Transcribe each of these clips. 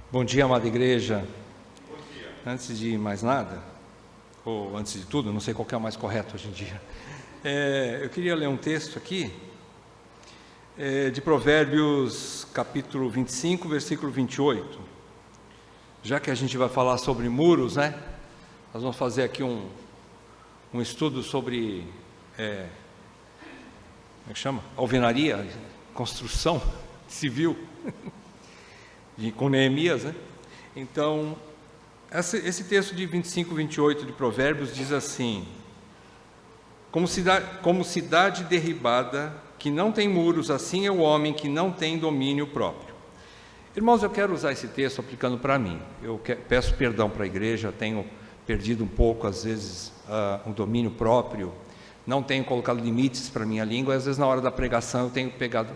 Bom dia, amada igreja. Bom dia. Antes de mais nada, ou antes de tudo, não sei qual que é o mais correto hoje em dia, eu queria ler um texto aqui, de Provérbios, capítulo 25, versículo 28. Já que a gente vai falar sobre muros, né? Nós vamos fazer aqui um estudo sobre, como é que chama? Alvenaria, construção civil, com Neemias, né? Então, esse texto de 25, 28 de Provérbios diz assim: como cidade derribada, que não tem muros, assim é o homem que não tem domínio próprio. Irmãos, eu quero usar esse texto aplicando para mim. Eu peço perdão para a igreja, tenho perdido um pouco, às vezes, um domínio próprio, não tenho colocado limites para a minha língua, e às vezes na hora da pregação eu tenho pegado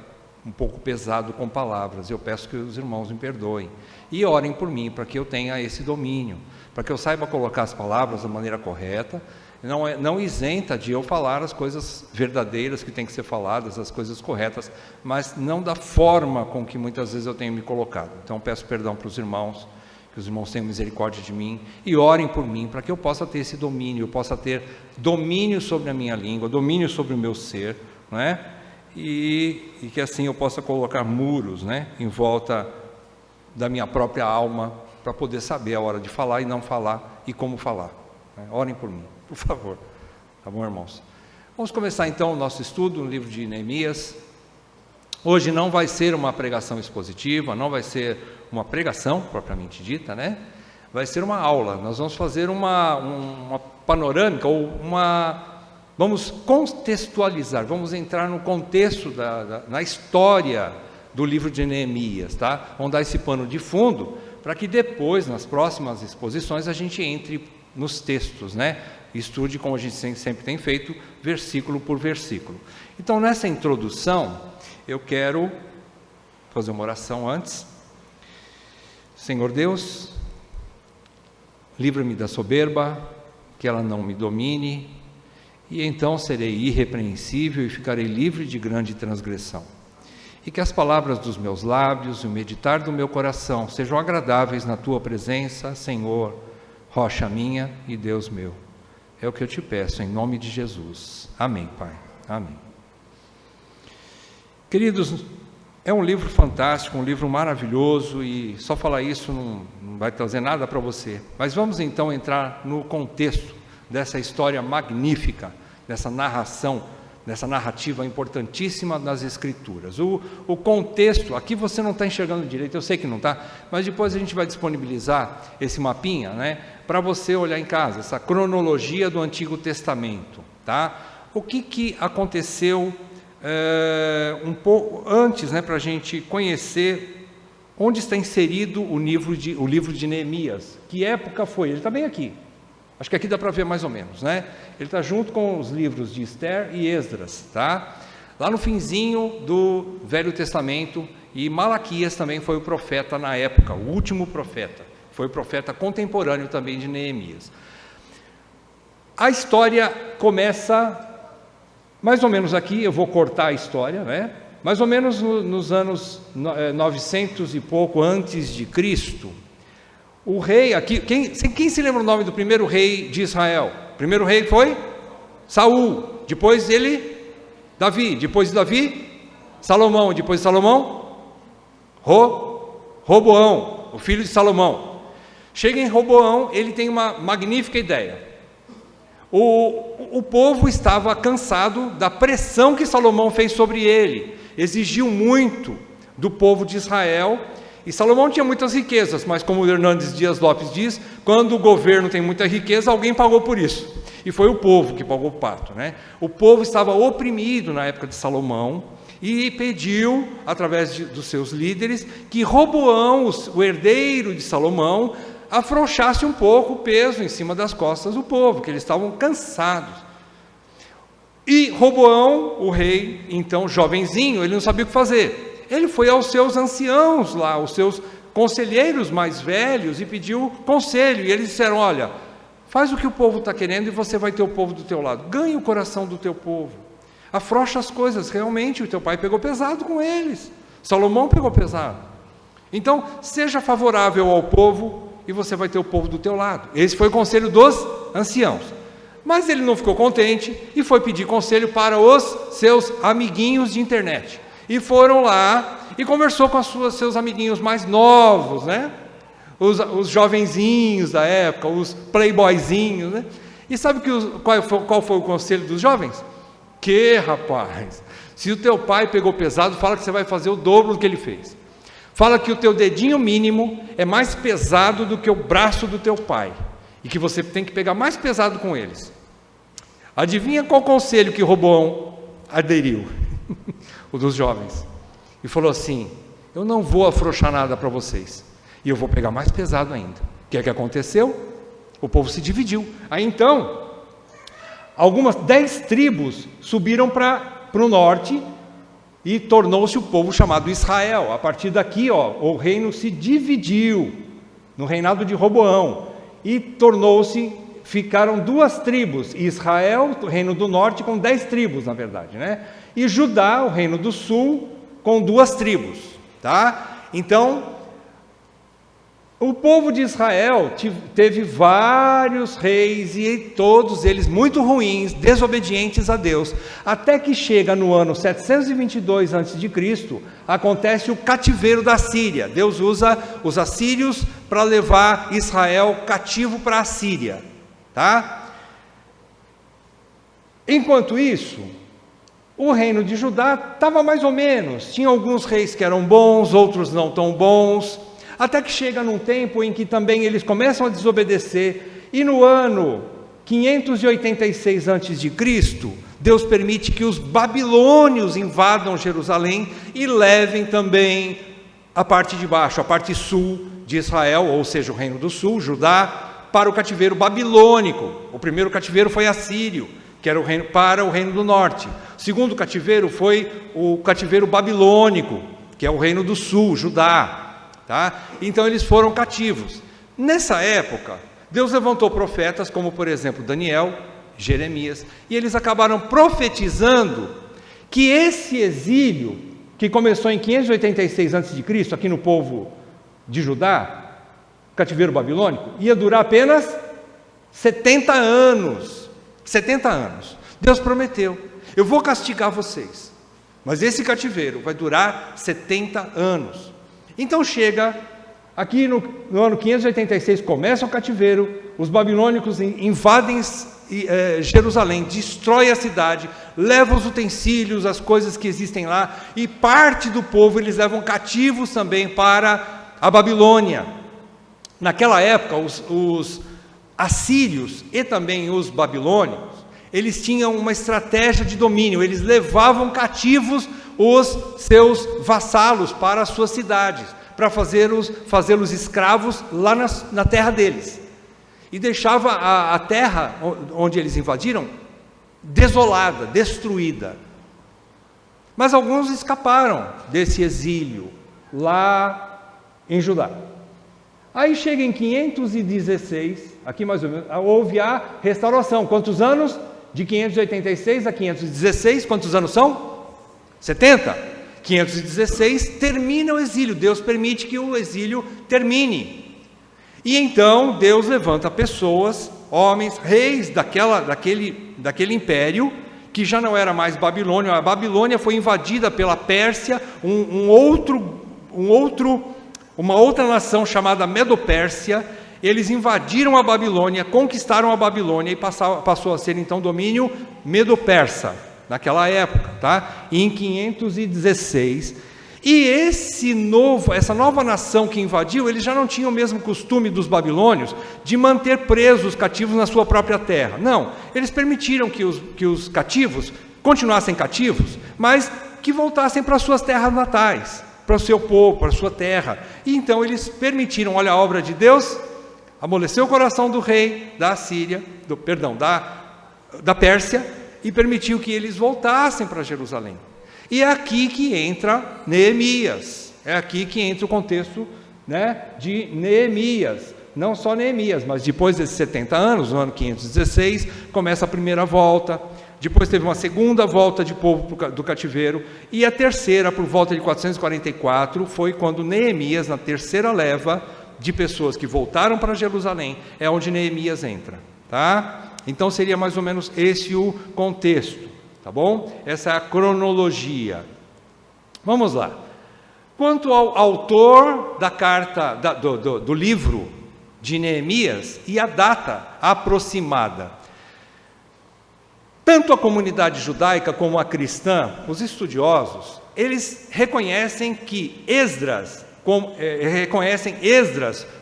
um pouco pesado com palavras. Eu peço que os irmãos me perdoem e orem por mim, para que eu tenha esse domínio, para que eu saiba colocar as palavras da maneira correta, não isenta de eu falar as coisas verdadeiras que têm que ser faladas, as coisas corretas, mas não da forma com que muitas vezes eu tenho me colocado. Então peço perdão para os irmãos, que os irmãos tenham misericórdia de mim e orem por mim, para que eu possa ter esse domínio, eu possa ter domínio sobre a minha língua, domínio sobre o meu ser, não é? E que assim eu possa colocar muros, né, em volta da minha própria alma, para poder saber a hora de falar e não falar e como falar, né? Orem por mim, por favor, tá bom, irmãos? Vamos começar então o nosso estudo no livro de Neemias. Hoje não vai ser uma pregação expositiva, não vai ser uma pregação propriamente dita, né? Vai ser uma aula. Nós vamos fazer uma panorâmica, ou vamos contextualizar, vamos entrar no contexto, na história do livro de Neemias, tá? Vamos dar esse pano de fundo, para que depois, nas próximas exposições, a gente entre nos textos, né? Estude, como a gente sempre tem feito, versículo por versículo. Então, nessa introdução, eu quero fazer uma oração antes. Senhor Deus, livra-me da soberba, que ela não me domine, e então serei irrepreensível e ficarei livre de grande transgressão. E que as palavras dos meus lábios e o meditar do meu coração sejam agradáveis na Tua presença, Senhor, rocha minha e Deus meu. É o que eu te peço, em nome de Jesus. Amém, Pai. Amém. Queridos, é um livro fantástico, um livro maravilhoso, e só falar isso não vai trazer nada para você. Mas vamos então entrar no contexto dessa história magnífica, dessa narração, dessa narrativa importantíssima das Escrituras. O contexto, aqui você não está enxergando direito, eu sei que não está, mas depois a gente vai disponibilizar esse mapinha, né, para você olhar em casa, essa cronologia do Antigo Testamento, tá? O que aconteceu um pouco antes, né, para a gente conhecer onde está inserido o livro de Neemias. Que época foi? Ele está bem aqui. Acho que aqui dá para ver mais ou menos, né? Ele está junto com os livros de Esther e Esdras, tá? Lá no finzinho do Velho Testamento, e Malaquias também foi o profeta na época, o último profeta. Foi o profeta contemporâneo também de Neemias. A história começa mais ou menos aqui, eu vou cortar a história, né? Mais ou menos nos anos 900 e pouco antes de Cristo. O rei aqui, quem se lembra o nome do primeiro rei de Israel? O primeiro rei foi Saul, depois ele, Davi, depois de Davi, Salomão, depois de Salomão, Roboão, o filho de Salomão. Chega em Roboão, ele tem uma magnífica ideia. O povo estava cansado da pressão que Salomão fez sobre ele, exigiu muito do povo de Israel. E Salomão tinha muitas riquezas, mas como o Hernandes Dias Lopes diz, quando o governo tem muita riqueza, alguém pagou por isso. E foi o povo que pagou o pato, né? O povo estava oprimido na época de Salomão e pediu, através dos seus líderes, que Roboão, o herdeiro de Salomão, afrouxasse um pouco o peso em cima das costas do povo, que eles estavam cansados. E Roboão, o rei, então jovenzinho, ele não sabia o que fazer. Ele foi aos seus anciãos lá, aos seus conselheiros mais velhos, e pediu conselho. E eles disseram: olha, faz o que o povo está querendo e você vai ter o povo do teu lado. Ganhe o coração do teu povo. Afrouxa as coisas. Realmente, o teu pai pegou pesado com eles. Salomão pegou pesado. Então, seja favorável ao povo e você vai ter o povo do teu lado. Esse foi o conselho dos anciãos. Mas ele não ficou contente e foi pedir conselho para os seus amiguinhos de internet. E foram lá e conversou com seus amiguinhos mais novos, né? Os jovenzinhos da época, os playboyzinhos, né? E sabe qual foi o conselho dos jovens? Que, rapaz, se o teu pai pegou pesado, fala que você vai fazer o dobro do que ele fez. Fala que o teu dedinho mínimo é mais pesado do que o braço do teu pai. E que você tem que pegar mais pesado com eles. Adivinha qual conselho que Roboão aderiu? O dos jovens. E falou assim: eu não vou afrouxar nada para vocês. E eu vou pegar mais pesado ainda. O que é que aconteceu? O povo se dividiu. Aí então, 10 tribos subiram para o norte e tornou-se o povo chamado Israel. A partir daqui, o reino se dividiu no reinado de Roboão e ficaram 2 tribos, Israel, o reino do norte, com 10 tribos, na verdade, né? E Judá, o reino do sul, com 2 tribos, tá? Então, o povo de Israel teve vários reis e todos eles muito ruins, desobedientes a Deus, até que chega no ano 722 a.C., acontece o cativeiro da Síria. Deus usa os assírios para levar Israel cativo para a Síria, tá? Enquanto isso, o reino de Judá estava mais ou menos, tinha alguns reis que eram bons, outros não tão bons, até que chega num tempo em que também eles começam a desobedecer, e no ano 586 a.C., Deus permite que os babilônios invadam Jerusalém e levem também a parte de baixo, a parte sul de Israel, ou seja, o reino do sul, Judá, para o cativeiro babilônico. O primeiro cativeiro foi assírio, que era para o reino do norte. O segundo cativeiro foi o cativeiro babilônico, que é o reino do sul, Judá. Tá? Então eles foram cativos. Nessa época, Deus levantou profetas como, por exemplo, Daniel, Jeremias, e eles acabaram profetizando que esse exílio, que começou em 586 a.C., aqui no povo de Judá, cativeiro babilônico, ia durar apenas 70 anos. 70 anos. Deus prometeu: eu vou castigar vocês, mas esse cativeiro vai durar 70 anos. Então chega, aqui no ano 586, começa o cativeiro, os babilônicos invadem Jerusalém, destrói a cidade, levam os utensílios, as coisas que existem lá, e parte do povo eles levam cativos também para a Babilônia. Naquela época, os assírios e também os babilônicos, eles tinham uma estratégia de domínio, eles levavam cativos os seus vassalos para as suas cidades, para fazê-los escravos lá na terra deles, e deixava a terra onde eles invadiram desolada, destruída. Mas alguns escaparam desse exílio lá em Judá. Aí chega em 516, aqui mais ou menos, houve a restauração. Quantos anos? De 586 a 516, quantos anos são? 70. 516 termina o exílio. Deus permite que o exílio termine. E então Deus levanta pessoas, homens, reis daquele império, que já não era mais Babilônia. A Babilônia foi invadida pela Pérsia, uma outra nação chamada Medo-Pérsia. Eles invadiram a Babilônia, conquistaram a Babilônia e passou a ser então domínio Medo-Persa naquela época, tá? Em 516. E essa nova nação que invadiu, eles já não tinham o mesmo costume dos babilônios de manter presos os cativos na sua própria terra. Não, eles permitiram que os cativos continuassem cativos, mas que voltassem para suas terras natais, para o seu povo, para a sua terra. E então eles permitiram, olha a obra de Deus, amoleceu o coração do rei da Síria, da Pérsia, e permitiu que eles voltassem para Jerusalém. E é aqui que entra Neemias, é aqui que entra o contexto, né, de Neemias. Não só Neemias, mas depois desses 70 anos, no ano 516, começa a primeira volta. depois teve uma segunda volta de povo do cativeiro, e a terceira, por volta de 444, foi quando Neemias, na terceira leva de pessoas que voltaram para Jerusalém, é onde Neemias entra, tá? Então seria mais ou menos esse o contexto, tá bom? Essa é a cronologia. Vamos lá. Quanto ao autor da carta, do livro de Neemias e a data aproximada, tanto a comunidade judaica como a cristã, os estudiosos, eles reconhecem que Esdras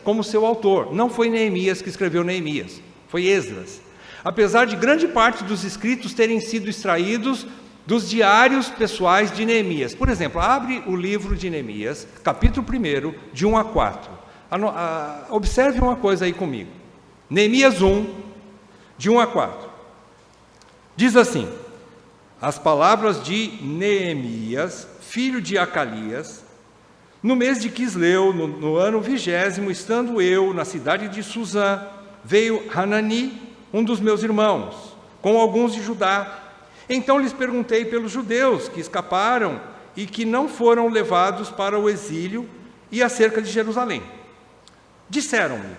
como seu autor. Não foi Neemias que escreveu Neemias, foi Esdras. Apesar de grande parte dos escritos terem sido extraídos dos diários pessoais de Neemias. Por exemplo, abre o livro de Neemias, capítulo 1, de 1 a 4. Observe uma coisa aí comigo. Neemias 1, de 1 a 4. Diz assim: as palavras de Neemias, filho de Acalias, no mês de Quisleu, no ano 20º, estando eu na cidade de Suzã, veio Hanani, um dos meus irmãos, com alguns de Judá. Então lhes perguntei pelos judeus que escaparam e que não foram levados para o exílio e acerca de Jerusalém. Disseram-me: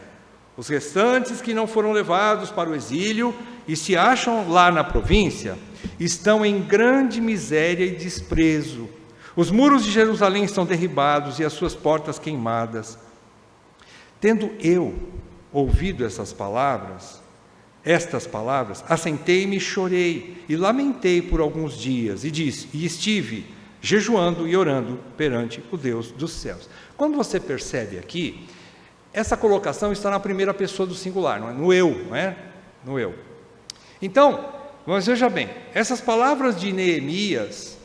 os restantes que não foram levados para o exílio e se acham lá na província, estão em grande miséria e desprezo. Os muros de Jerusalém estão derribados e as suas portas queimadas. Tendo eu ouvido estas palavras, assentei-me e chorei, e lamentei por alguns dias, e disse, e estive jejuando e orando perante o Deus dos céus. Quando você percebe aqui, essa colocação está na primeira pessoa do singular, não é? No eu, não é? No eu. Então, mas veja bem, essas palavras de Neemias,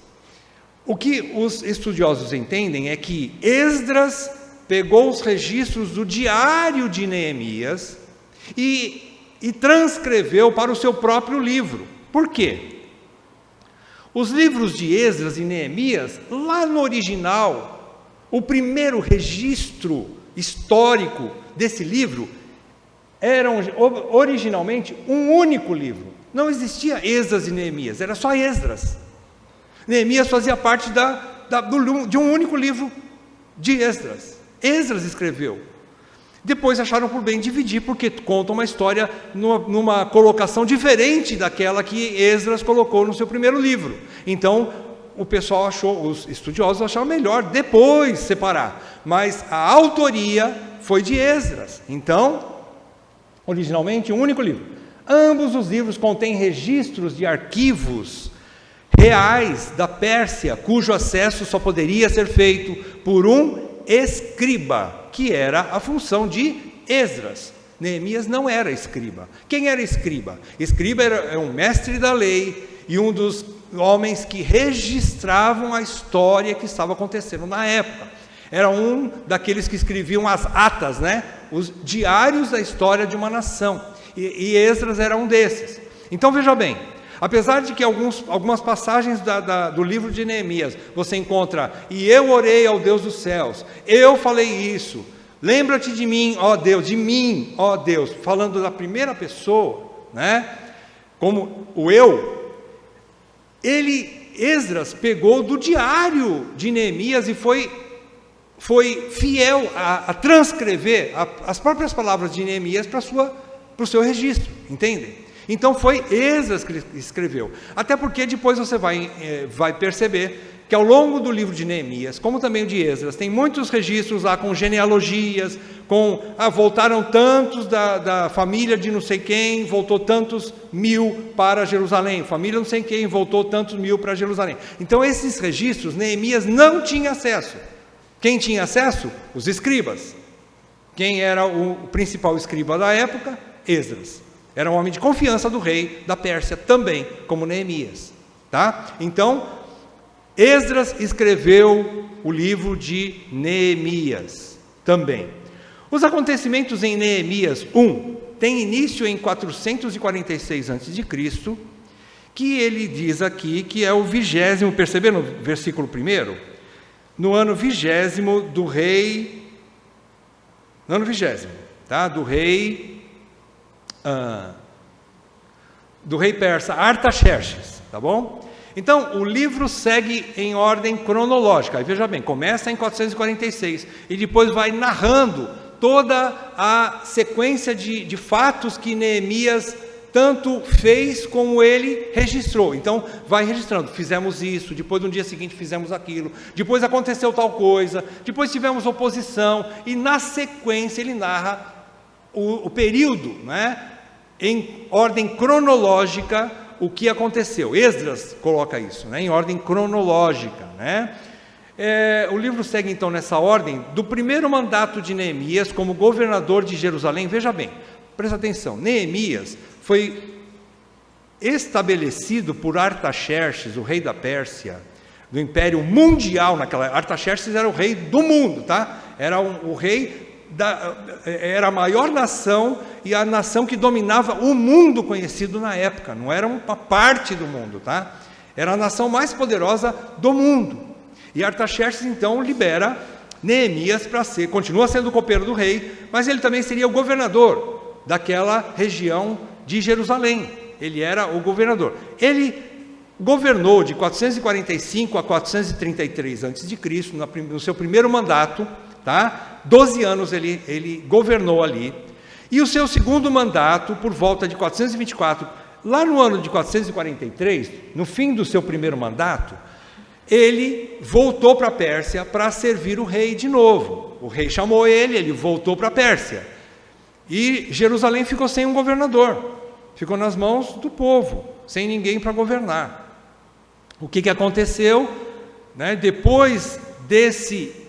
o que os estudiosos entendem é que Esdras pegou os registros do diário de Neemias e transcreveu para o seu próprio livro. Por quê? Os livros de Esdras e Neemias, lá no original, o primeiro registro histórico desse livro, eram originalmente um único livro. Não existia Esdras e Neemias, era só Esdras. Neemias fazia parte de um único livro de Esdras. Esdras escreveu. Depois acharam por bem dividir, porque conta uma história numa colocação diferente daquela que Esdras colocou no seu primeiro livro. Então, o pessoal achou, os estudiosos acharam melhor depois separar. Mas a autoria foi de Esdras. Então, originalmente, um único livro. Ambos os livros contêm registros de arquivos reais da Pérsia, cujo acesso só poderia ser feito por um escriba, que era a função de Esdras. Neemias não era escriba. Quem era escriba? Escriba era um mestre da lei e um dos homens que registravam a história que estava acontecendo na época. Era um daqueles que escreviam as atas, né? Os diários da história de uma nação. E Esdras era um desses. Então veja bem, apesar de que algumas passagens do livro de Neemias você encontra, e eu orei ao Deus dos céus, eu falei isso, lembra-te de mim, ó Deus, de mim, ó Deus, falando da primeira pessoa, né? Como o eu, Esdras pegou do diário de Neemias e foi fiel a transcrever as próprias palavras de Neemias para o seu registro, entendem? Então foi Esdras que escreveu, até porque depois você vai perceber que ao longo do livro de Neemias, como também o de Esdras, tem muitos registros lá com genealogias, voltaram tantos da família de não sei quem, voltou tantos mil para Jerusalém, família não sei quem, voltou tantos mil para Jerusalém. Então esses registros Neemias não tinha acesso. Quem tinha acesso? Os escribas. Quem era o principal escriba da época? Esdras. Era um homem de confiança do rei da Pérsia também, como Neemias, tá? Então, Esdras escreveu o livro de Neemias também. Os acontecimentos em Neemias 1 têm início em 446 a.C., que ele diz aqui que é o 20º, perceberam no versículo 1? No ano 20º do rei, no ano 20º, tá? Do rei do rei persa Artaxerxes, tá bom? Então, o livro segue em ordem cronológica. Aí, veja bem, começa em 446 e depois vai narrando toda a sequência de fatos que Neemias tanto fez como ele registrou. Então, vai registrando, fizemos isso, depois no dia seguinte fizemos aquilo, depois aconteceu tal coisa, depois tivemos oposição, e na sequência ele narra o período, né, em ordem cronológica, o que aconteceu. Esdras coloca isso, né, em ordem cronológica, né? O livro segue então nessa ordem do primeiro mandato de Neemias como governador de Jerusalém. Veja bem, presta atenção, Neemias foi estabelecido por Artaxerxes, o rei da Pérsia, do Império Mundial naquela. Artaxerxes era o rei do mundo, tá? Era o rei era a maior nação e a nação que dominava o mundo conhecido na época. Não era uma parte do mundo, tá? Era a nação mais poderosa do mundo. E Artaxerxes então libera Neemias para continua sendo o copeiro do rei, mas ele também seria o governador daquela região de Jerusalém. Ele era o governador. Ele governou de 445 a 433 a.C., no seu primeiro mandato, tá? 12 anos ele governou ali. E o seu segundo mandato, por volta de 424, lá no ano de 443, no fim do seu primeiro mandato, ele voltou para a Pérsia para servir o rei de novo. O rei chamou ele voltou para a Pérsia. E Jerusalém ficou sem um governador, ficou nas mãos do povo, sem ninguém para governar. O que aconteceu, né? Depois desse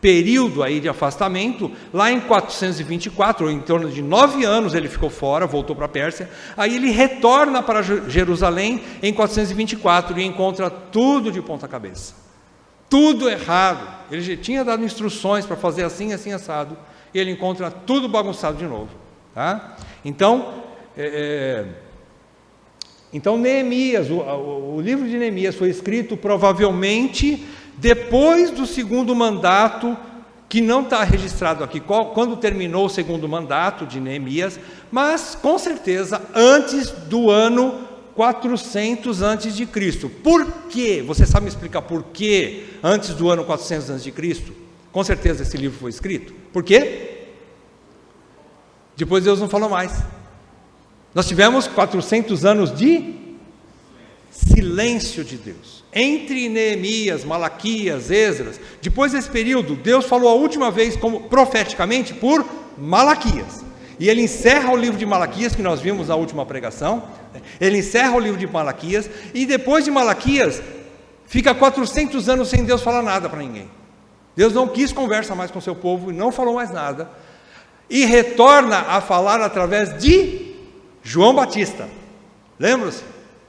período aí de afastamento, lá em 424, ou em torno de 9 anos ele ficou fora, voltou para a Pérsia, aí ele retorna para Jerusalém em 424 e encontra tudo de ponta cabeça, tudo errado. Ele já tinha dado instruções para fazer assim, assim, assado, e ele encontra tudo bagunçado de novo, tá? Então, Neemias, o livro de Neemias foi escrito provavelmente depois do segundo mandato, que não está registrado aqui quando terminou o segundo mandato de Neemias, mas com certeza antes do ano 400 a.C. Por quê? Você sabe me explicar por quê antes do ano 400 a.C.? Com certeza esse livro foi escrito. Por quê? Depois Deus não falou mais. Nós tivemos 400 anos de silêncio de Deus. Entre Neemias, Malaquias, Esdras, depois desse período, Deus falou a última vez, como profeticamente, por Malaquias. E ele encerra o livro de Malaquias, que nós vimos na última pregação. Ele encerra o livro de Malaquias, e depois de Malaquias, fica 400 anos sem Deus falar nada para ninguém. Deus não quis conversa mais com o seu povo, e não falou mais nada, e retorna a falar através de João Batista. Lembra-se?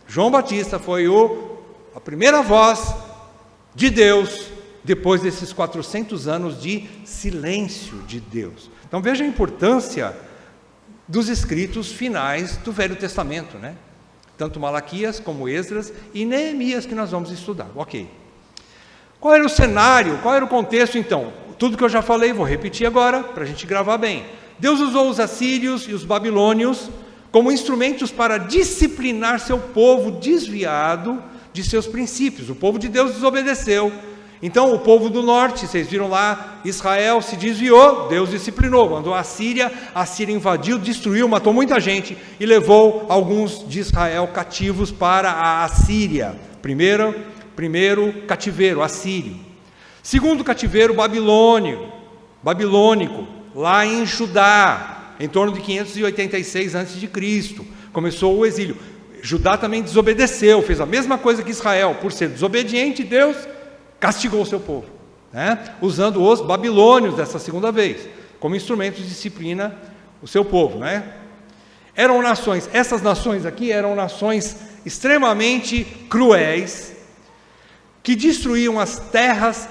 João Batista foi a primeira voz de Deus, depois desses 400 anos de silêncio de Deus. Então veja a importância dos escritos finais do Velho Testamento, né? Tanto Malaquias como Esdras e Neemias, que nós vamos estudar. Ok. Qual era o cenário, qual era o contexto então? Tudo que eu já falei, vou repetir agora, para a gente gravar bem. Deus usou os assírios e os babilônios como instrumentos para disciplinar seu povo desviado de seus princípios. O povo de Deus desobedeceu. Então o povo do norte, vocês viram lá, Israel se desviou, Deus disciplinou, mandou a Síria invadiu, destruiu, matou muita gente e levou alguns de Israel cativos para a Assíria. Primeiro cativeiro, assírio. Segundo cativeiro, babilônico, lá em Judá, em torno de 586 a.C., começou o exílio. Judá também desobedeceu, fez a mesma coisa que Israel. Por ser desobediente, Deus castigou o seu povo, né? Usando os babilônios dessa segunda vez, como instrumento de disciplina o seu povo, né? Eram nações, essas nações aqui eram nações extremamente cruéis, que destruíam as terras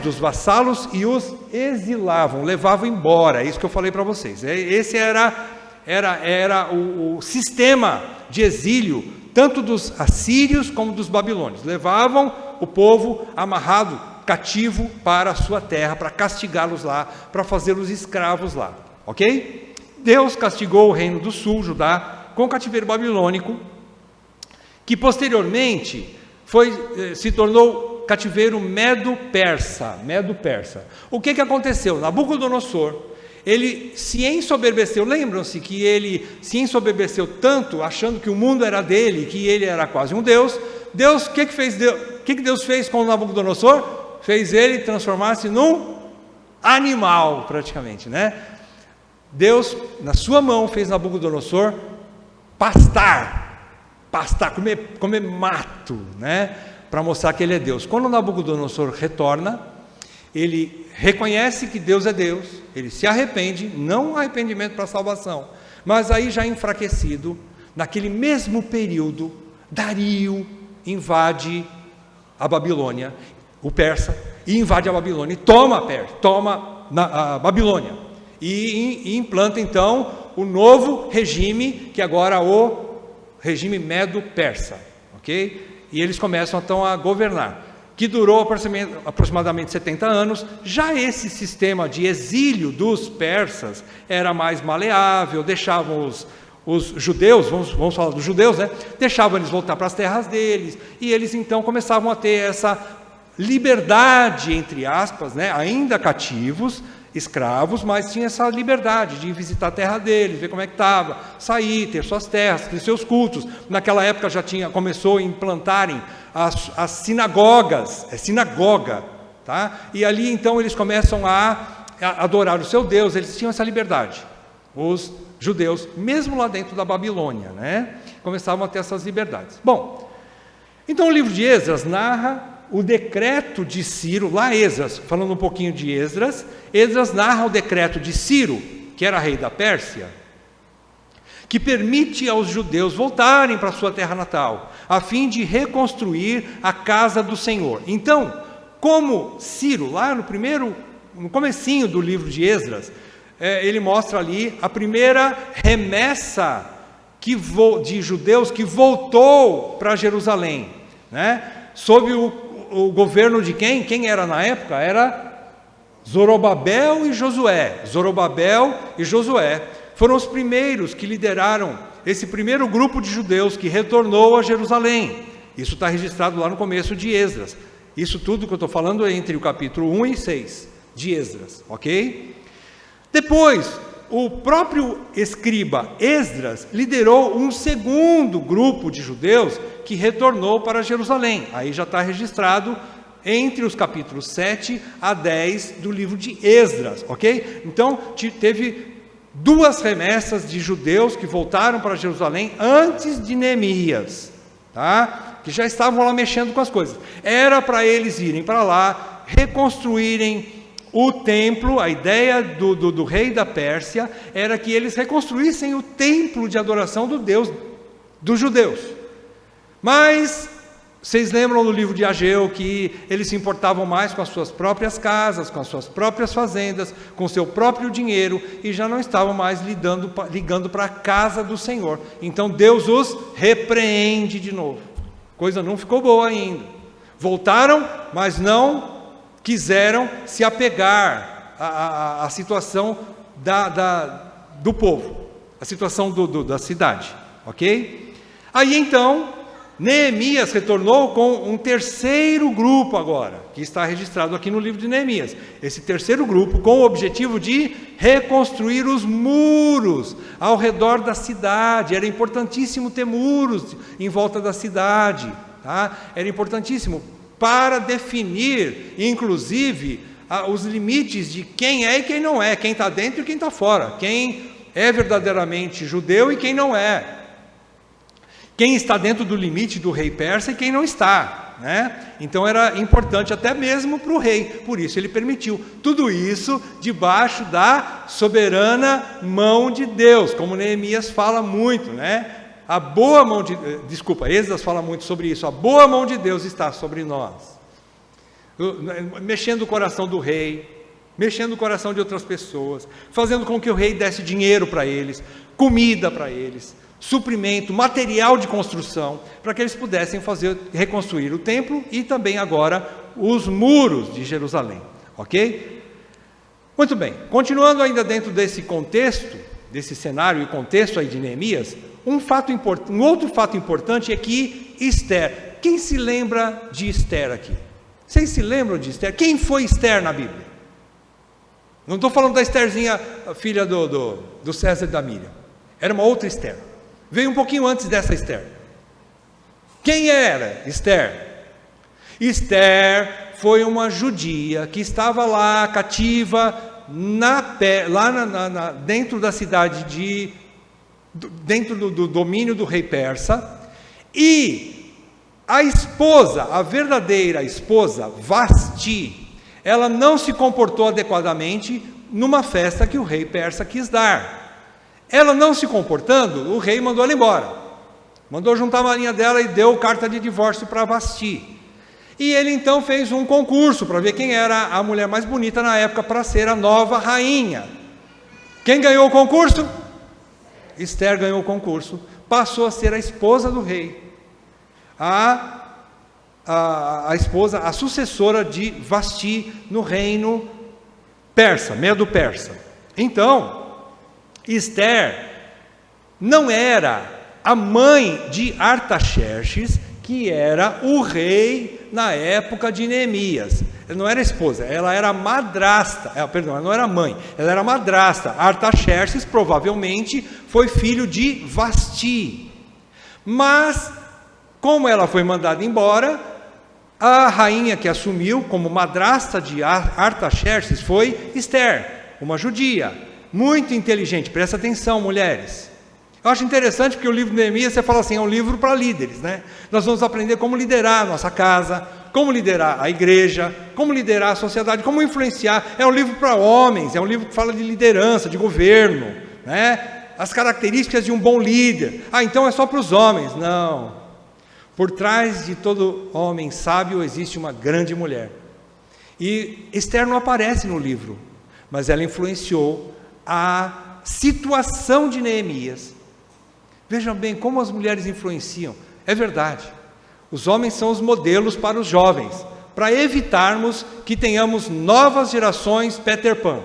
dos vassalos e os exilavam, levavam embora. É isso que eu falei para vocês. Esse era o sistema de exílio, tanto dos assírios como dos babilônios. Levavam o povo amarrado, cativo, para a sua terra, para castigá-los lá, para fazê-los escravos lá. Ok? Deus castigou o reino do sul, Judá, com o cativeiro babilônico, que posteriormente se tornou cativeiro medo-persa. O que aconteceu? Nabucodonosor, ele se ensoberbeceu. Lembram-se que ele se ensoberbeceu tanto, achando que o mundo era dele, que ele era quase um Deus. O que Deus fez com Nabucodonosor? Fez ele transformar-se num animal, praticamente, né? Deus, na sua mão, fez Nabucodonosor pastar, comer mato, né? Para mostrar que ele é Deus. Quando Nabucodonosor retorna, ele reconhece que Deus é Deus, ele se arrepende, não um arrependimento para a salvação, mas aí já enfraquecido, naquele mesmo período, Dario invade a Babilônia, o persa, e invade a Babilônia, e toma a Babilônia, e implanta então o novo regime, que agora é o regime medo-persa, ok? E eles começam então a governar, que durou aproximadamente 70 anos. Já esse sistema de exílio dos persas era mais maleável, deixavam os judeus, vamos falar dos judeus, né? Deixavam eles voltar para as terras deles, e eles então começavam a ter essa liberdade, entre aspas, né? Ainda cativos, escravos, mas tinha essa liberdade de visitar a terra deles, ver como é que estava, sair, ter suas terras, ter seus cultos. Naquela época já começou a implantarem as sinagogas, sinagoga, tá? E ali então eles começam a adorar o seu Deus. Eles tinham essa liberdade, os judeus, mesmo lá dentro da Babilônia, né? Começavam a ter essas liberdades. Bom, então o livro de Esdras narra o decreto de Ciro, lá Esdras, falando um pouquinho de Esdras narra o decreto de Ciro, que era rei da Pérsia, que permite aos judeus voltarem para a sua terra natal, a fim de reconstruir a casa do Senhor. Então, como Ciro, lá no comecinho do livro de Esdras, ele mostra ali a primeira remessa de judeus que voltou para Jerusalém, né? Sob o governo de quem? Quem era na época? Era Zorobabel e Josué. Zorobabel e Josué foram os primeiros que lideraram esse primeiro grupo de judeus que retornou a Jerusalém. Isso está registrado lá no começo de Esdras. Isso tudo que eu estou falando é entre o capítulo 1 e 6 de Esdras, ok? Depois, o próprio escriba Esdras liderou um segundo grupo de judeus que retornou para Jerusalém. Aí já está registrado entre os capítulos 7 a 10 do livro de Esdras, ok? Então, teve duas remessas de judeus que voltaram para Jerusalém antes de Neemias, tá? Que já estavam lá mexendo com as coisas. Era para eles irem para lá, reconstruírem o templo. A ideia do rei da Pérsia era que eles reconstruíssem o templo de adoração do Deus dos judeus. Mas vocês lembram no livro de Ageu que eles se importavam mais com as suas próprias casas, com as suas próprias fazendas, com o seu próprio dinheiro, e já não estavam mais ligando para a casa do Senhor. Então Deus os repreende de novo. Coisa não ficou boa ainda. Voltaram, mas não quiseram se apegar à situação do povo, a situação da cidade, ok? Aí então Neemias retornou com um terceiro grupo agora, que está registrado aqui no livro de Neemias. Esse terceiro grupo com o objetivo de reconstruir os muros ao redor da cidade. Era importantíssimo ter muros em volta da cidade, tá? Era importantíssimo para definir, inclusive, os limites de quem é e quem não é, quem está dentro e quem está fora, quem é verdadeiramente judeu e quem não é. Quem está dentro do limite do rei persa e quem não está, né? Então era importante até mesmo para o rei, por isso ele permitiu. Tudo isso debaixo da soberana mão de Deus, como Neemias fala muito, né? Esdras fala muito sobre isso. A boa mão de Deus está sobre nós, mexendo o coração do rei, mexendo o coração de outras pessoas, fazendo com que o rei desse dinheiro para eles, comida para eles, suprimento, material de construção, para que eles pudessem reconstruir o templo e também agora os muros de Jerusalém, ok? Muito bem, continuando ainda dentro desse contexto, desse cenário e contexto aí de Neemias, um outro fato importante é que Esther, quem se lembra de Esther aqui? Vocês se lembram de Esther? Quem foi Esther na Bíblia? Não estou falando da Estherzinha, filha do César e da Miriam. Era uma outra Esther. Veio um pouquinho antes dessa Esther. Quem era Esther? Esther foi uma judia que estava lá, cativa, dentro da cidade dentro do domínio do rei persa, e a esposa, a verdadeira esposa, Vasti, ela não se comportou adequadamente numa festa que o rei persa quis dar. Ela não se comportando, o rei mandou ela embora, mandou juntar a marinha dela e deu carta de divórcio para Vasti. E ele então fez um concurso para ver quem era a mulher mais bonita na época para ser a nova rainha. Quem ganhou o concurso? Esther ganhou o concurso, passou a ser a esposa do rei, a esposa, a sucessora de Vasti no reino persa, medo-persa. Então, Esther não era a mãe de Artaxerxes, que era o rei na época de Neemias. Ela não era esposa, ela era madrasta, ela não era mãe, ela era madrasta. Artaxerxes provavelmente foi filho de Vasti. Mas, como ela foi mandada embora, a rainha que assumiu como madrasta de Artaxerxes foi Esther, uma judia, muito inteligente. Presta atenção, mulheres. Eu acho interessante porque o livro de Neemias, você fala assim, é um livro para líderes, né? Nós vamos aprender como liderar a nossa casa, como liderar a igreja, como liderar a sociedade, como influenciar. É um livro para homens, é um livro que fala de liderança, de governo, né? As características de um bom líder. Então é só para os homens. Não. Por trás de todo homem sábio existe uma grande mulher. E Esther não aparece no livro, mas ela influenciou a situação de Neemias. Vejam bem como as mulheres influenciam. É verdade, os homens são os modelos para os jovens, para evitarmos que tenhamos novas gerações Peter Pan,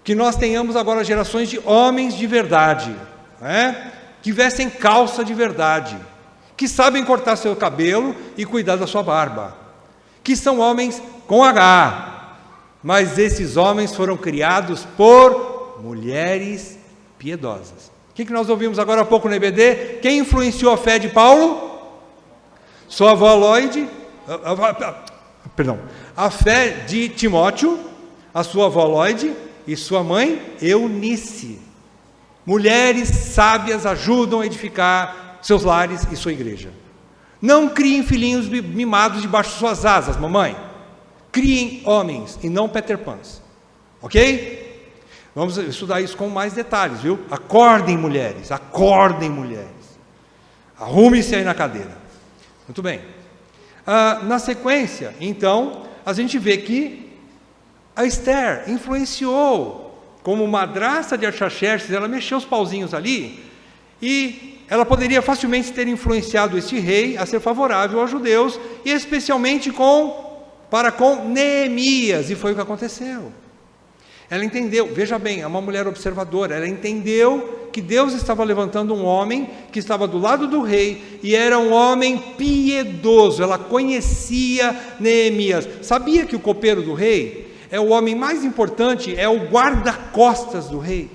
que nós tenhamos agora gerações de homens de verdade, né? Que vestem calça de verdade, que sabem cortar seu cabelo e cuidar da sua barba, que são homens com H, mas esses homens foram criados por mulheres piedosas. O que nós ouvimos agora há pouco no EBD? Quem influenciou a fé de Paulo? Sua avó Lloyd, a fé de Timóteo, a sua avó Lloyd e sua mãe Eunice. Mulheres sábias ajudam a edificar seus lares e sua igreja. Não criem filhinhos mimados debaixo de suas asas, mamãe. Criem homens e não Peter Pans. Ok? Vamos estudar isso com mais detalhes, viu? Acordem, mulheres, acordem, mulheres. Arrume-se aí na cadeira. Muito bem. Na sequência, então, a gente vê que a Esther influenciou, como madrasta de Artaxerxes, ela mexeu os pauzinhos ali, e ela poderia facilmente ter influenciado esse rei a ser favorável aos judeus, e especialmente para com Neemias, e foi o que aconteceu. Ela entendeu, veja bem, é uma mulher observadora, ela entendeu que Deus estava levantando um homem que estava do lado do rei, e era um homem piedoso. Ela conhecia Neemias, sabia que o copeiro do rei é o homem mais importante, é o guarda-costas do rei,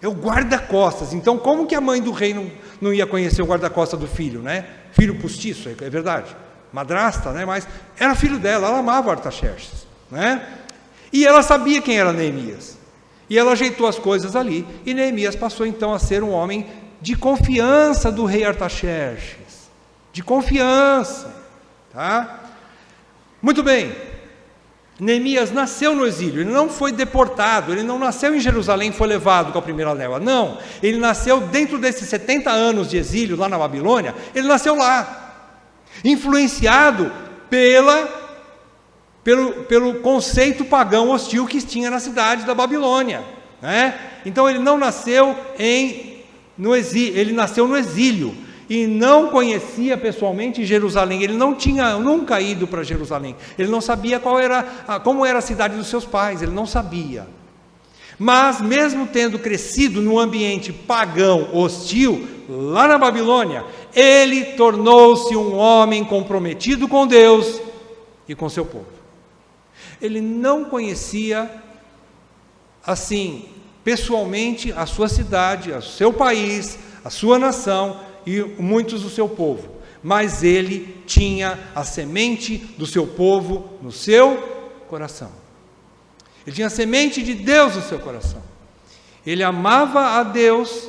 é o guarda-costas. Então como que a mãe do rei não ia conhecer o guarda-costas do filho, né? Filho postiço, é verdade, madrasta, né? Mas era filho dela, ela amava Artaxerxes, né? E ela sabia quem era Neemias, e ela ajeitou as coisas ali, e Neemias passou então a ser um homem de confiança do rei Artaxerxes, de confiança, tá? Muito bem, Neemias nasceu no exílio, ele não foi deportado, ele não nasceu em Jerusalém e foi levado com a primeira leva, não, ele nasceu dentro desses 70 anos de exílio lá na Babilônia, ele nasceu lá, influenciado pelo conceito pagão hostil que tinha na cidade da Babilônia, né? Então ele não nasceu no exílio, ele nasceu no exílio, e não conhecia pessoalmente Jerusalém, ele não tinha nunca ido para Jerusalém, ele não sabia como era a cidade dos seus pais, ele não sabia, Mas, mesmo tendo crescido num ambiente pagão, hostil, lá na Babilônia, ele tornou-se um homem comprometido com Deus e com seu povo. Ele não conhecia, assim, pessoalmente, a sua cidade, o seu país, a sua nação e muitos do seu povo, mas ele tinha a semente do seu povo no seu coração. Ele tinha a semente de Deus no seu coração. Ele amava a Deus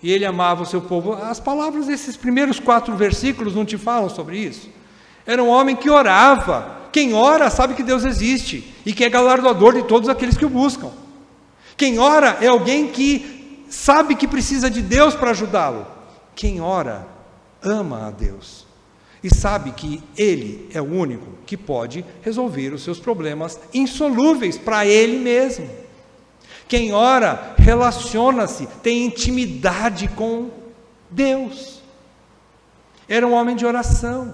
e ele amava o seu povo. As palavras desses primeiros 4 versículos não te falam sobre isso. Era um homem que orava. Quem ora sabe que Deus existe e que é galardoador de todos aqueles que o buscam. Quem ora é alguém que sabe que precisa de Deus para ajudá-lo. Quem ora ama a Deus e sabe que Ele é o único que pode resolver os seus problemas insolúveis para Ele mesmo. Quem ora relaciona-se, tem intimidade com Deus. Era um homem de oração.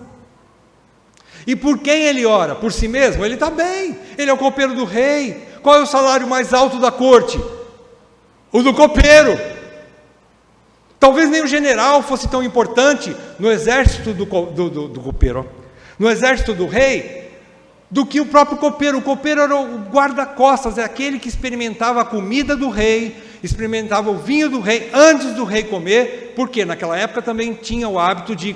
E por quem ele ora? Por si mesmo? Ele está bem, ele é o copeiro do rei. Qual é o salário mais alto da corte? O do copeiro. Talvez nem o general fosse tão importante no exército do copeiro, no exército do rei, do que o próprio copeiro. O copeiro era o guarda-costas, é aquele que experimentava a comida do rei, experimentava o vinho do rei antes do rei comer, porque naquela época também tinha o hábito de,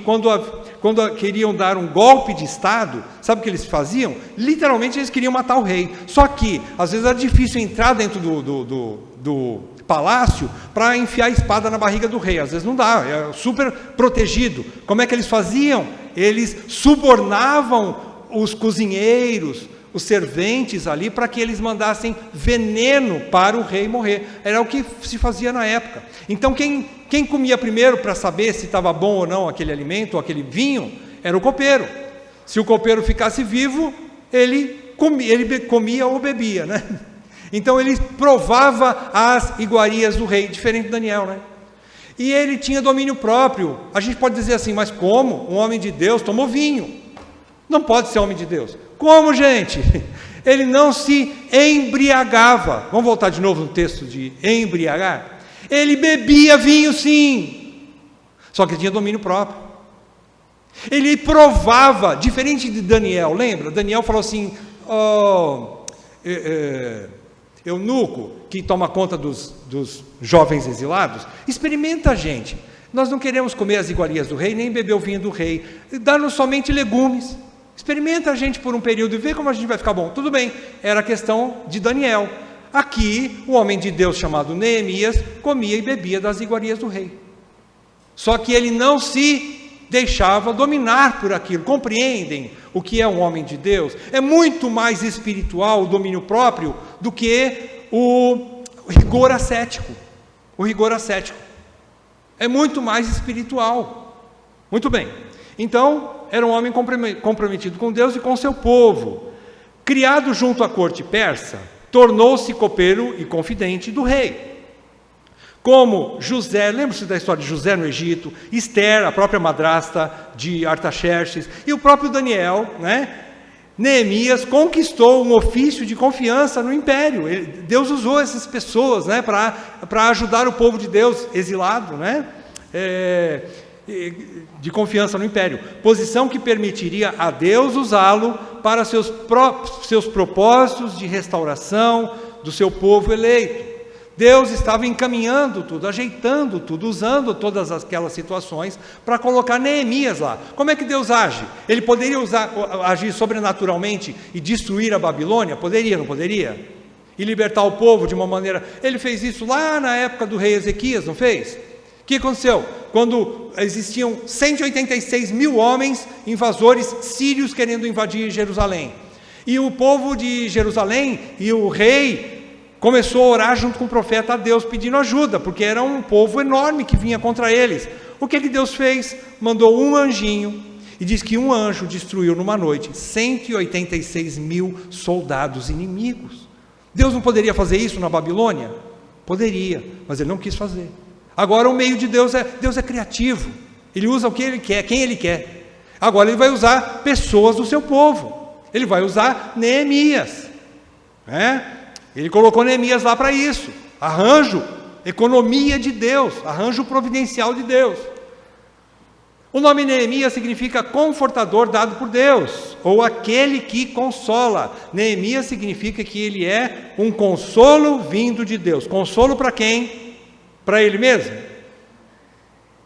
quando queriam dar um golpe de estado, sabe o que eles faziam? Literalmente eles queriam matar o rei, só que às vezes era difícil entrar dentro do palácio para enfiar a espada na barriga do rei, às vezes não dá, é super protegido. Como é que eles faziam? Eles subornavam os cozinheiros, os serventes ali, para que eles mandassem veneno para o rei morrer. Era o que se fazia na época. Então quem comia primeiro para saber se estava bom ou não aquele alimento, ou aquele vinho, era o copeiro. Se o copeiro ficasse vivo, ele comia ou bebia, né? Então ele provava as iguarias do rei, diferente de Daniel, né? E ele tinha domínio próprio. A gente pode dizer assim, mas como? Um homem de Deus tomou vinho. Não pode ser homem de Deus. Como, gente? Ele não se embriagava. Vamos voltar de novo no texto de embriagar? Ele bebia vinho, sim. Só que tinha domínio próprio. Ele provava, diferente de Daniel, lembra? Daniel falou assim, eunuco, que toma conta dos jovens exilados, experimenta a gente. Nós não queremos comer as iguarias do rei, nem beber o vinho do rei. Dá-nos somente legumes. Experimenta a gente por um período e vê como a gente vai ficar bom. Tudo bem, era a questão de Daniel. Aqui, o homem de Deus chamado Neemias comia e bebia das iguarias do rei. Só que ele não se deixava dominar por aquilo. Compreendem o que é um homem de Deus? É muito mais espiritual o domínio próprio do que o rigor ascético. O rigor ascético é muito mais espiritual. Muito bem. Então, era um homem comprometido com Deus e com seu povo. Criado junto à corte persa, tornou-se copeiro e confidente do rei. Como José, lembra-se da história de José no Egito, Esther, a própria madrasta de Artaxerxes, e o próprio Daniel, né? Neemias conquistou um ofício de confiança no império. Deus usou essas pessoas, né, para ajudar o povo de Deus exilado, né? De confiança no império, posição que permitiria a Deus usá-lo para seus propósitos de restauração do seu povo eleito. Deus estava encaminhando tudo, ajeitando tudo, usando todas aquelas situações para colocar Neemias lá. Como é que Deus age? Ele poderia agir sobrenaturalmente e destruir a Babilônia? Poderia, não poderia? E libertar o povo de uma maneira... Ele fez isso lá na época do rei Ezequias, não fez? O que aconteceu? Quando existiam 186 mil homens invasores sírios querendo invadir Jerusalém. E o povo de Jerusalém e o rei começou a orar junto com o profeta a Deus, pedindo ajuda, porque era um povo enorme que vinha contra eles. O que Deus fez? Mandou um anjinho, e diz que um anjo destruiu numa noite 186 mil soldados inimigos. Deus não poderia fazer isso na Babilônia? Poderia, mas ele não quis fazer. Agora o meio de Deus é criativo, ele usa o que ele quer, quem ele quer. Agora ele vai usar pessoas do seu povo, ele vai usar Neemias, Ele colocou Neemias lá para isso. Arranjo, economia de Deus, arranjo providencial de Deus. O nome Neemias significa confortador dado por Deus, ou aquele que consola. Neemias significa que ele é um consolo vindo de Deus. Consolo para quem? Para ele mesmo?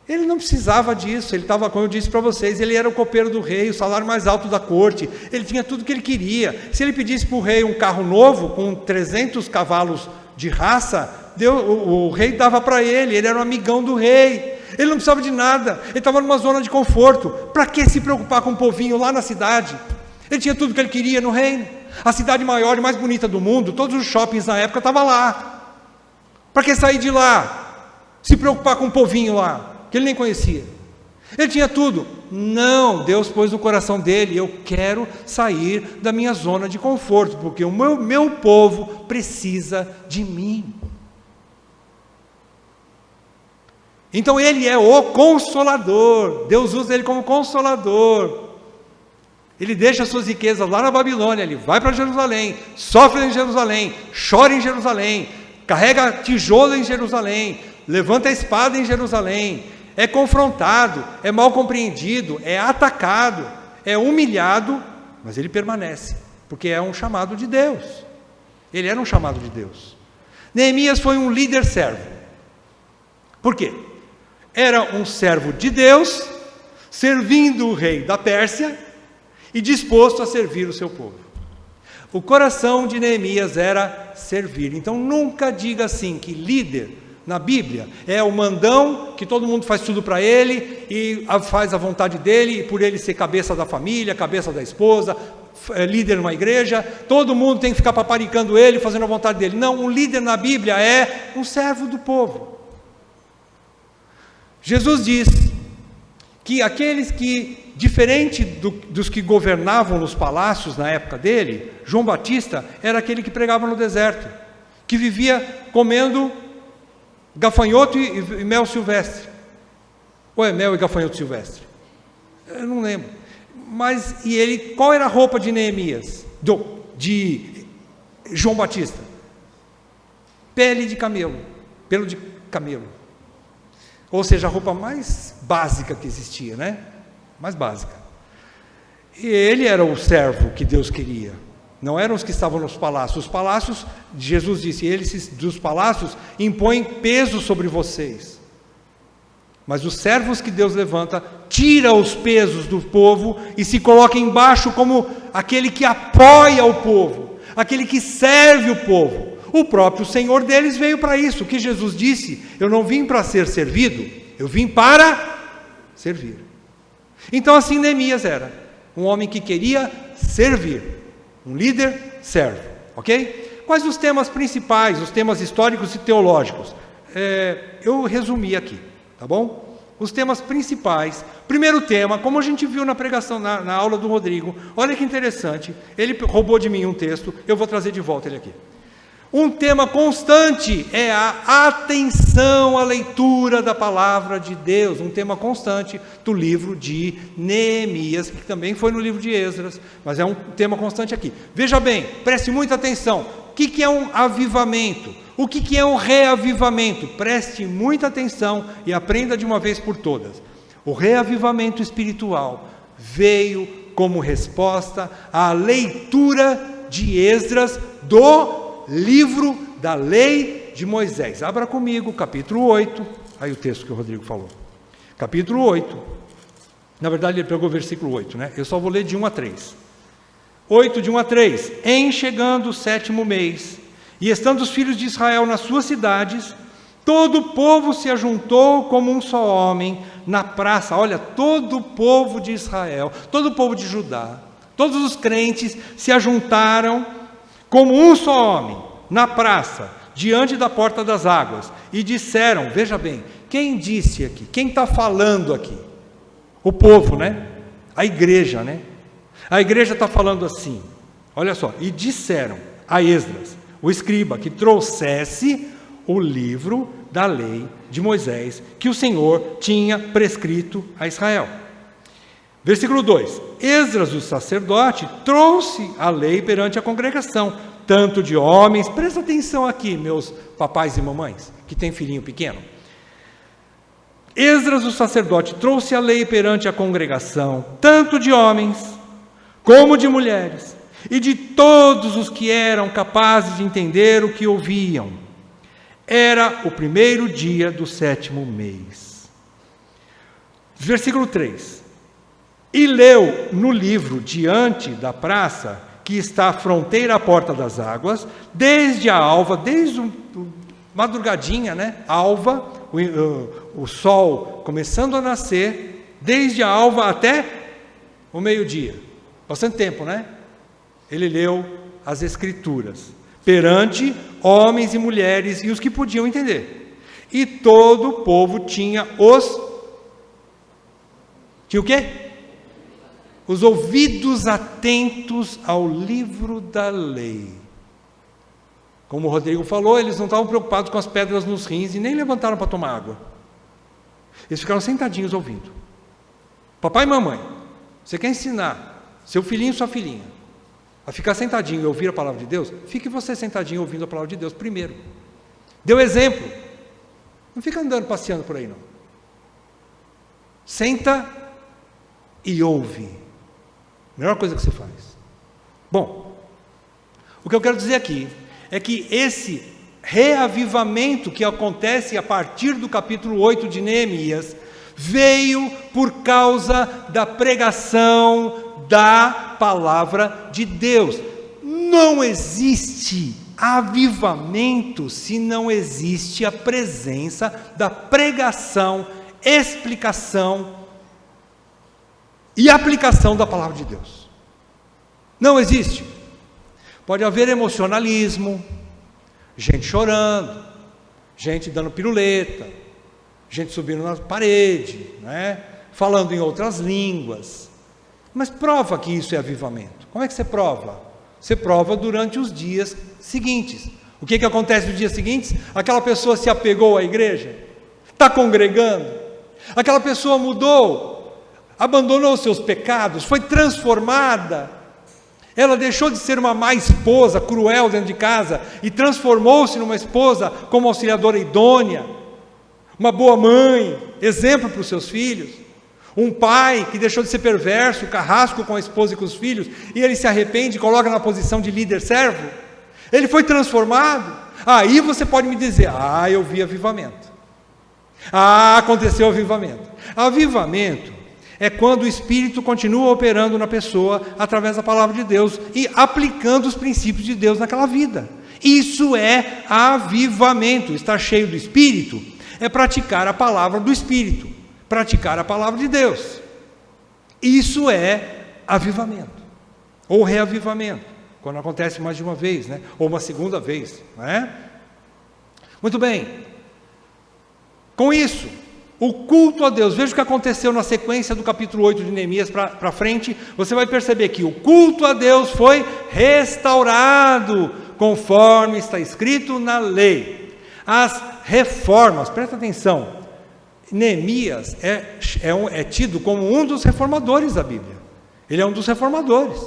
Ele não precisava disso. Ele estava, como eu disse para vocês, ele era o copeiro do rei, o salário mais alto da corte. Ele tinha tudo o que ele queria. Se ele pedisse para o rei um carro novo, com 300 cavalos de raça, o rei dava para ele. Ele era um amigão do rei. Ele não precisava de nada, ele estava numa zona de conforto. Para que se preocupar com um povinho lá na cidade? Ele tinha tudo que ele queria no reino. A cidade maior e mais bonita do mundo, todos os shoppings na época estavam lá. Para que sair de lá? Se preocupar com um povinho lá, que ele nem conhecia. Ele tinha tudo. Não, Deus pôs no coração dele: eu quero sair da minha zona de conforto, porque o meu povo precisa de mim. Então ele é o consolador. Deus usa ele como consolador. Ele deixa suas riquezas lá na Babilônia, ele vai para Jerusalém, sofre em Jerusalém, chora em Jerusalém, carrega tijolo em Jerusalém, levanta a espada em Jerusalém, é confrontado, é mal compreendido, é atacado, é humilhado, mas ele permanece, porque é um chamado de Deus. Ele era um chamado de Deus. Neemias foi um líder servo. Por quê? Era um servo de Deus, servindo o rei da Pérsia e disposto a servir o seu povo. O coração de Neemias era servir. Então nunca diga assim que líder na Bíblia é o mandão, que todo mundo faz tudo para ele e faz a vontade dele, e por ele ser cabeça da família, cabeça da esposa, líder numa igreja, todo mundo tem que ficar paparicando ele, fazendo a vontade dele. Não, um líder na Bíblia é um servo do povo. Jesus diz que aqueles que, diferente dos que governavam nos palácios na época dele, João Batista era aquele que pregava no deserto, que vivia comendo gafanhoto e mel silvestre. Ou é mel e gafanhoto silvestre? Eu não lembro. Mas, qual era a roupa de Neemias? De João Batista? Pele de camelo, pelo de camelo. Ou seja, a roupa mais básica que existia, né? Mais básica. E ele era o servo que Deus queria. Não eram os que estavam nos palácios. Os palácios, Jesus disse, eles dos palácios impõem peso sobre vocês. Mas os servos que Deus levanta, tira os pesos do povo e se coloca embaixo como aquele que apoia o povo, aquele que serve o povo. O próprio Senhor deles veio para isso. O que Jesus disse: eu não vim para ser servido, eu vim para servir. Então assim Neemias era um homem que queria servir, um líder servo, ok? Quais os temas principais, os temas históricos e teológicos? Eu resumi aqui, tá bom? Os temas principais. Primeiro tema, como a gente viu na pregação, na aula do Rodrigo, olha que interessante, ele roubou de mim um texto, eu vou trazer de volta ele aqui. Um tema constante é a atenção à leitura da palavra de Deus, um tema constante do livro de Neemias, que também foi no livro de Esdras, mas é um tema constante aqui. Veja bem, preste muita atenção. O que é um avivamento? O que é um reavivamento? Preste muita atenção e aprenda de uma vez por todas. O reavivamento espiritual veio como resposta à leitura de Esdras do livro da lei de Moisés. Abra comigo, capítulo 8, aí o texto que o Rodrigo falou. Capítulo 8, na verdade ele pegou o versículo 8, né? Eu só vou ler de 1 a 3. 8, de 1 a 3. Em chegando o 7º mês, e estando os filhos de Israel nas suas cidades, todo o povo se ajuntou como um só homem na praça. Olha, todo o povo de Israel, todo o povo de Judá, todos os crentes se ajuntaram como um só homem, na praça, diante da porta das águas, e disseram, veja bem, quem disse aqui? Quem está falando aqui? O povo, né? A igreja, né? A igreja está falando assim, olha só, e disseram a Esdras, o escriba, que trouxesse o livro da lei de Moisés, que o Senhor tinha prescrito a Israel. Versículo 2, Esdras, o sacerdote, trouxe a lei perante a congregação. tanto de homens, presta atenção aqui, meus papais e mamães, que tem filhinho pequeno. Esdras, o sacerdote, trouxe a lei perante a congregação, tanto de homens como de mulheres, e de todos os que eram capazes de entender o que ouviam. Era o primeiro dia do 7º mês. Versículo 3. E leu no livro diante da praça, que está à fronteira à porta das águas, desde a alva, desde madrugadinha, né? Alva, o sol começando a nascer, desde a alva até o meio-dia. Bastante tempo, né? Ele leu as Escrituras, perante homens e mulheres e os que podiam entender. E todo o povo tinha o quê? Os ouvidos atentos ao livro da lei. Como o Rodrigo falou, eles não estavam preocupados com as pedras nos rins e nem levantaram para tomar água. Eles ficaram sentadinhos ouvindo. Papai e mamãe, você quer ensinar seu filhinho e sua filhinha a ficar sentadinho e ouvir a palavra de Deus? Fique você sentadinho ouvindo a palavra de Deus primeiro. Dê o exemplo. Não fica andando, passeando por aí, não. Senta e ouve. Melhor coisa que você faz. Bom, o que eu quero dizer aqui é que esse reavivamento que acontece a partir do capítulo 8 de Neemias veio por causa da pregação da palavra de Deus. Não existe avivamento se não existe a presença da pregação, explicação e aplicação da palavra de Deus. Não existe. Pode haver emocionalismo, gente chorando, gente dando piruleta, gente subindo na parede, né? Falando em outras línguas. Mas prova que isso é avivamento. Como é que você prova? Você prova durante os dias seguintes. O que acontece nos dias seguintes? Aquela pessoa se apegou à igreja, está congregando, aquela pessoa mudou, abandonou os seus pecados, foi transformada, ela deixou de ser uma má esposa, cruel dentro de casa, e transformou-se numa esposa como auxiliadora idônea, uma boa mãe, exemplo para os seus filhos, um pai que deixou de ser perverso, carrasco com a esposa e com os filhos, e ele se arrepende e coloca na posição de líder servo, ele foi transformado. Aí você pode me dizer, eu vi avivamento, aconteceu avivamento. Avivamento é quando o Espírito continua operando na pessoa através da palavra de Deus e aplicando os princípios de Deus naquela vida. Isso é avivamento. Estar cheio do Espírito é praticar a palavra do Espírito, praticar a palavra de Deus. Isso é avivamento, ou reavivamento, quando acontece mais de uma vez, né? Ou uma segunda vez, não é? Muito bem. Com isso, o culto a Deus, veja o que aconteceu na sequência do capítulo 8 de Neemias para frente, você vai perceber que o culto a Deus foi restaurado, conforme está escrito na lei. As reformas, presta atenção, Neemias é tido como um dos reformadores da Bíblia, ele é um dos reformadores.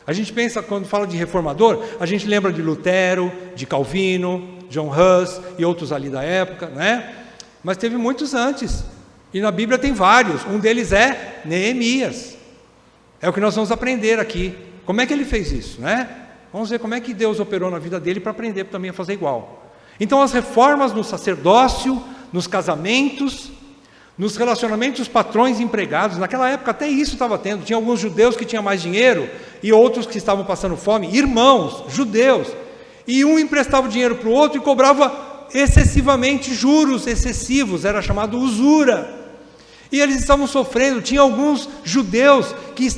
A gente pensa, quando fala de reformador, a gente lembra de Lutero, de Calvino, John Hus e outros ali da época, né? Mas teve muitos antes, e na Bíblia tem vários, um deles é Neemias, é o que nós vamos aprender aqui, como é que ele fez isso, né? Vamos ver como é que Deus operou na vida dele para aprender também a fazer igual. Então as reformas no sacerdócio, nos casamentos, nos relacionamentos patrões e empregados, naquela época até isso estava tendo, tinha alguns judeus que tinham mais dinheiro, e outros que estavam passando fome, irmãos, judeus, e um emprestava o dinheiro para o outro e cobrava excessivamente juros excessivos, era chamado usura, e eles estavam sofrendo. Tinha alguns judeus que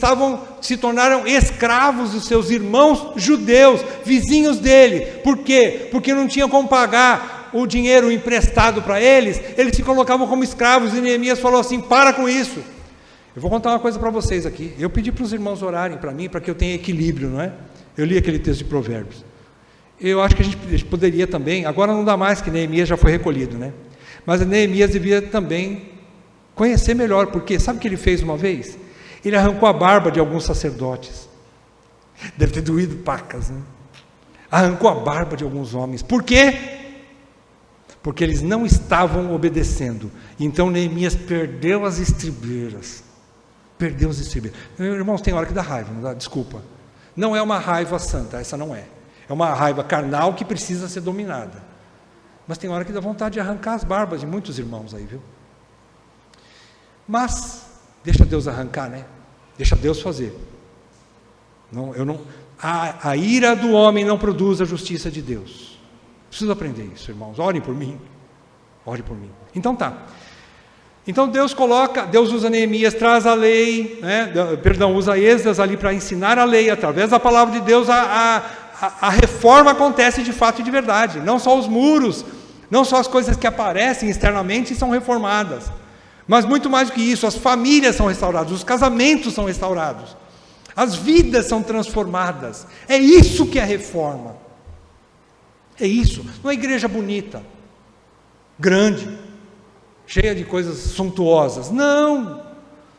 se tornaram escravos dos seus irmãos judeus, vizinhos dele. Por quê? Porque não tinham como pagar o dinheiro emprestado para eles, eles se colocavam como escravos, e Neemias falou assim: para com isso. Eu vou contar uma coisa para vocês aqui, eu pedi para os irmãos orarem para mim, para que eu tenha equilíbrio, não é? Eu li aquele texto de Provérbios. Eu acho que a gente poderia também, agora não dá mais que Neemias já foi recolhido, né? Mas Neemias devia também conhecer melhor, porque sabe o que ele fez uma vez? Ele arrancou a barba de alguns sacerdotes, deve ter doído pacas, né? arrancou a barba de alguns homens. Por quê? Porque eles não estavam obedecendo. Então Neemias perdeu as estribeiras. Perdeu as estribeiras. Irmãos, tem hora que dá raiva, não dá? Desculpa. Não é uma raiva santa, essa não é. É uma raiva carnal que precisa ser dominada. Mas tem hora que dá vontade de arrancar as barbas de muitos irmãos aí, viu? Mas, deixa Deus arrancar, né? Deixa Deus fazer. A ira do homem não produz a justiça de Deus. Preciso aprender isso, irmãos. Orem por mim. Orem por mim. Então tá. Então Deus usa Neemias, traz a lei, né? Usa Esdras ali para ensinar a lei. Através da palavra de Deus, a reforma acontece de fato e de verdade. Não só os muros, não só as coisas que aparecem externamente são reformadas. Mas muito mais do que isso, as famílias são restauradas, os casamentos são restaurados. As vidas são transformadas. É isso que é reforma. É isso. Não é uma igreja bonita, grande, cheia de coisas suntuosas. Não.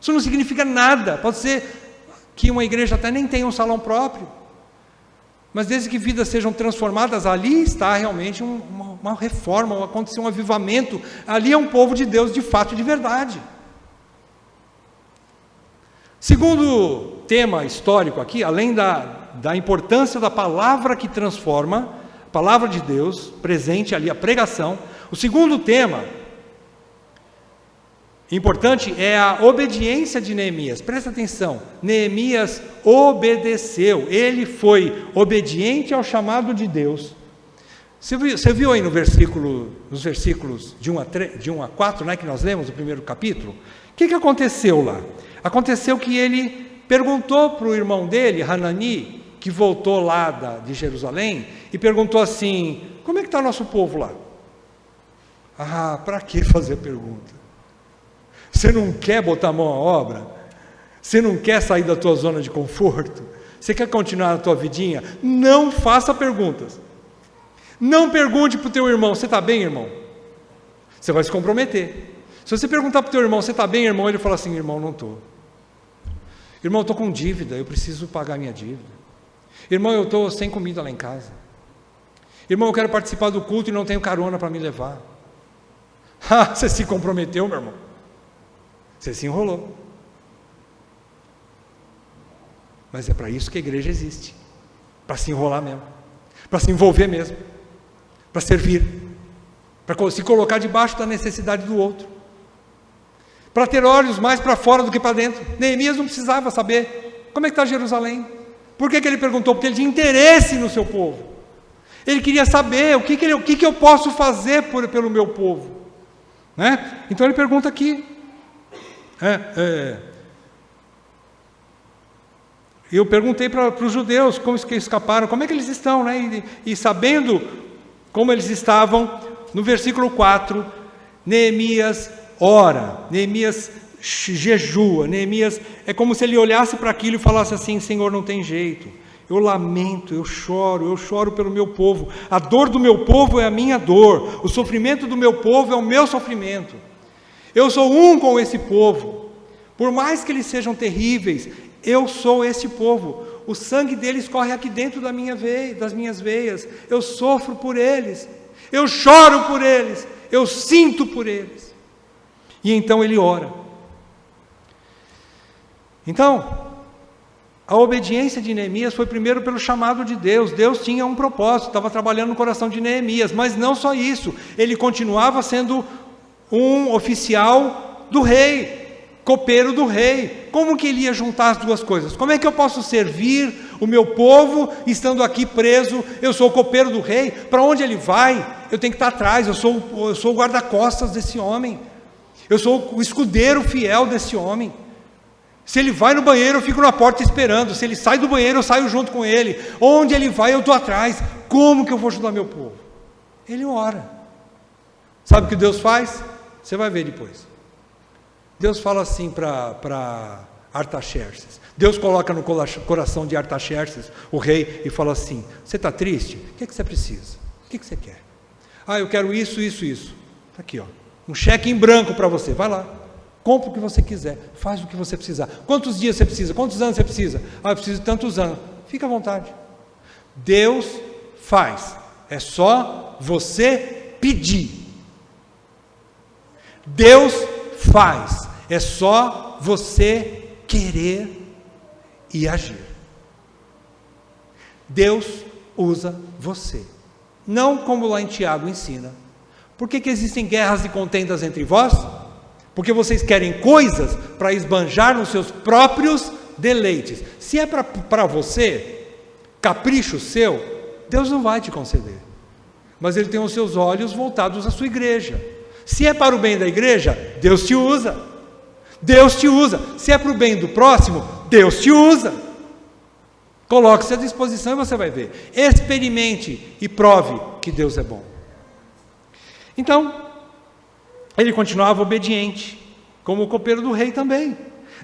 Isso não significa nada. Pode ser que uma igreja até nem tenha um salão próprio. Mas desde que vidas sejam transformadas, ali está realmente uma reforma, aconteceu um avivamento. Ali é um povo de Deus de fato e de verdade. Segundo tema histórico aqui, além da importância da palavra que transforma, a palavra de Deus, presente ali, a pregação, o segundo tema importante é a obediência de Neemias. Presta atenção, Neemias obedeceu, ele foi obediente ao chamado de Deus. Você viu aí nos versículos de 1 a 4, né, que nós lemos no primeiro capítulo? O que aconteceu lá? Aconteceu que ele perguntou para o irmão dele, Hanani, que voltou lá de Jerusalém, e perguntou assim: como é que está o nosso povo lá? Para que fazer pergunta? Você não quer botar a mão à obra? Você não quer sair da tua zona de conforto? Você quer continuar na tua vidinha? Não faça perguntas. Não pergunte para o teu irmão: você está bem, irmão? Você vai se comprometer. Se você perguntar para o teu irmão: você está bem, irmão? Ele fala assim: irmão, não estou. Irmão, eu estou com dívida, eu preciso pagar minha dívida. Irmão, eu estou sem comida lá em casa. Irmão, eu quero participar do culto e não tenho carona para me levar. Você se comprometeu, meu irmão. Você se enrolou. Mas é para isso que a igreja existe. Para se enrolar mesmo. Para se envolver mesmo. Para servir. Para se colocar debaixo da necessidade do outro. Para ter olhos mais para fora do que para dentro. Neemias não precisava saber como é que está Jerusalém. Por que ele perguntou? Porque ele tinha interesse no seu povo. Ele queria saber o que eu posso fazer pelo meu povo. Né? Então ele pergunta aqui. Eu perguntei para os judeus como que escaparam, como é que eles estão, né? E sabendo como eles estavam, no versículo 4, Neemias ora, Neemias jejua, Neemias é como se ele olhasse para aquilo e falasse assim: Senhor, não tem jeito, eu lamento, eu choro pelo meu povo, a dor do meu povo é a minha dor, o sofrimento do meu povo é o meu sofrimento, eu sou um com esse povo, por mais que eles sejam terríveis, eu sou esse povo, o sangue deles corre aqui dentro das minhas veias, eu sofro por eles, eu choro por eles, eu sinto por eles. E então ele ora. Então, a obediência de Neemias foi primeiro pelo chamado de Deus. Deus tinha um propósito, estava trabalhando no coração de Neemias, mas não só isso, ele continuava sendo um oficial do rei, copeiro do rei. Como que ele ia juntar as duas coisas? Como é que eu posso servir o meu povo estando aqui preso? Eu sou o copeiro do rei, para onde ele vai? Eu tenho que estar atrás, eu sou o guarda-costas desse homem, eu sou o escudeiro fiel desse homem. Se ele vai no banheiro, eu fico na porta esperando. Se ele sai do banheiro, eu saio junto com ele. Onde ele vai, eu estou atrás. Como que eu vou ajudar meu povo? Ele ora. Sabe o que Deus faz? Você vai ver depois. Deus fala assim para Artaxerxes. Deus coloca no coração de Artaxerxes, o rei, e fala assim: você está triste? O que você precisa? O que você quer? Eu quero isso, isso, isso. Está aqui, um cheque em branco para você. Vai lá. Compra o que você quiser, faz o que você precisar. Quantos dias você precisa? Quantos anos você precisa? Eu preciso de tantos anos. Fica à vontade. Deus faz. É só você pedir. Deus faz. É só você querer e agir. Deus usa você. Não como lá em Tiago ensina. Por que existem guerras e contendas entre vós? Porque vocês querem coisas para esbanjar nos seus próprios deleites. Se é para você, capricho seu, Deus não vai te conceder. Mas Ele tem os seus olhos voltados à sua igreja. Se é para o bem da igreja, Deus te usa. Deus te usa. Se é para o bem do próximo, Deus te usa. Coloque-se à disposição e você vai ver. Experimente e prove que Deus é bom. Então, ele continuava obediente, como o copeiro do rei também.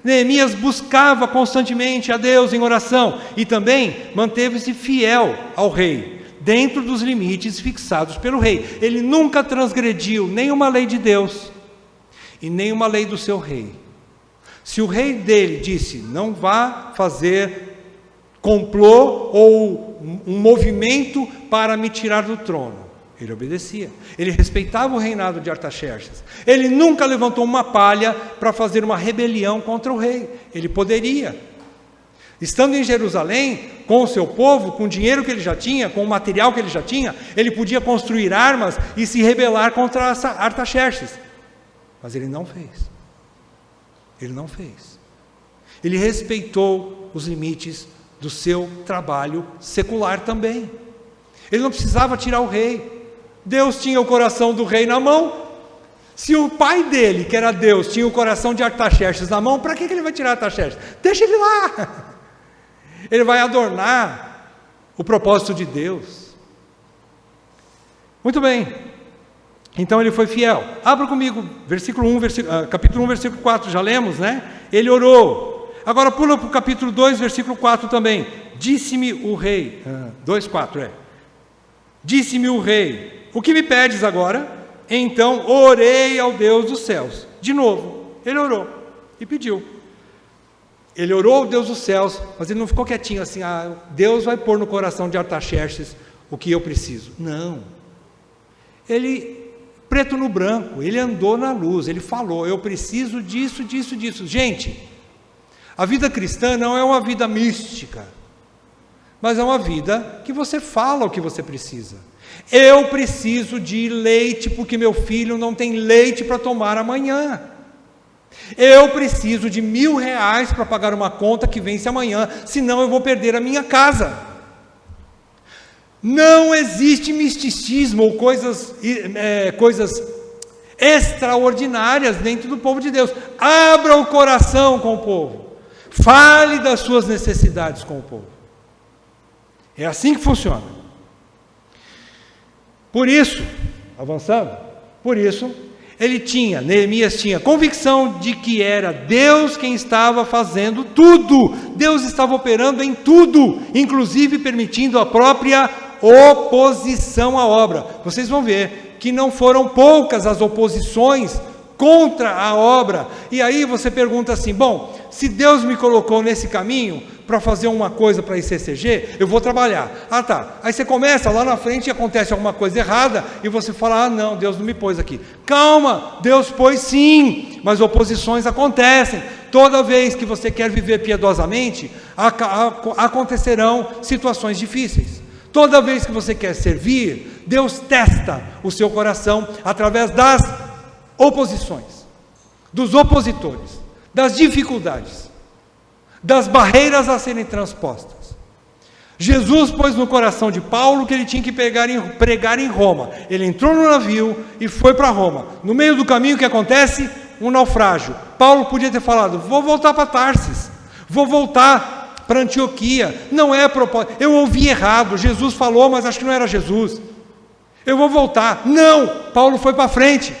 Neemias buscava constantemente a Deus em oração e também manteve-se fiel ao rei, dentro dos limites fixados pelo rei. Ele nunca transgrediu nenhuma lei de Deus e nenhuma lei do seu rei. Se o rei dele disse, não vá fazer complô ou um movimento para me tirar do trono, ele obedecia. Ele respeitava o reinado de Artaxerxes. Ele nunca levantou uma palha para fazer uma rebelião contra o rei. Ele poderia. Estando em Jerusalém, com o seu povo, com o dinheiro que ele já tinha, com o material que ele já tinha, ele podia construir armas e se rebelar contra Artaxerxes. Mas ele não fez. Ele não fez. Ele respeitou os limites do seu trabalho secular também. Ele não precisava tirar o rei. Deus tinha o coração do rei na mão. Se o pai dele, que era Deus, tinha o coração de Artaxerxes na mão, para que ele vai tirar Artaxerxes? Deixa ele lá. Ele vai adornar o propósito de Deus. Muito bem. Então ele foi fiel. Abra comigo, capítulo 1, versículo 4, já lemos, né? Ele orou. Agora pula para o capítulo 2, versículo 4 também. Disse-me o rei, 2:4 Disse-me o rei, o que me pedes agora? Então orei ao Deus dos céus. De novo, ele orou e pediu. Ele orou ao Deus dos céus, mas ele não ficou quietinho assim, Deus vai pôr no coração de Artaxerxes o que eu preciso. Não. Ele, preto no branco, ele andou na luz, ele falou, eu preciso disso, disso, disso. Gente, a vida cristã não é uma vida mística, mas é uma vida que você fala o que você precisa. Eu preciso de leite porque meu filho não tem leite para tomar amanhã. Eu preciso de R$1.000 para pagar uma conta que vence amanhã, senão eu vou perder a minha casa. Não existe misticismo ou coisas extraordinárias dentro do povo de Deus. Abra o coração com o povo. Fale das suas necessidades com o povo. É assim que funciona. Por isso, avançando, Neemias tinha convicção de que era Deus quem estava fazendo tudo. Deus estava operando em tudo, inclusive permitindo a própria oposição à obra. Vocês vão ver que não foram poucas as oposições contra a obra. E aí você pergunta assim, bom, se Deus me colocou nesse caminho para fazer uma coisa para a ICCG, eu vou trabalhar. Tá. Aí você começa lá na frente e acontece alguma coisa errada e você fala, não, Deus não me pôs aqui. Calma, Deus pôs sim, mas oposições acontecem. Toda vez que você quer viver piedosamente, acontecerão situações difíceis. Toda vez que você quer servir, Deus testa o seu coração através das oposições, dos opositores, das dificuldades, das barreiras a serem transpostas. Jesus pôs no coração de Paulo que ele tinha que pregar em Roma. Ele entrou no navio e foi para Roma. No meio do caminho, o que acontece? Um naufrágio. Paulo podia ter falado, vou voltar para Tarsis, vou voltar para Antioquia. Não é propósito, eu ouvi errado, Jesus falou, mas acho que não era Jesus. Eu vou voltar. Não, Paulo foi para frente.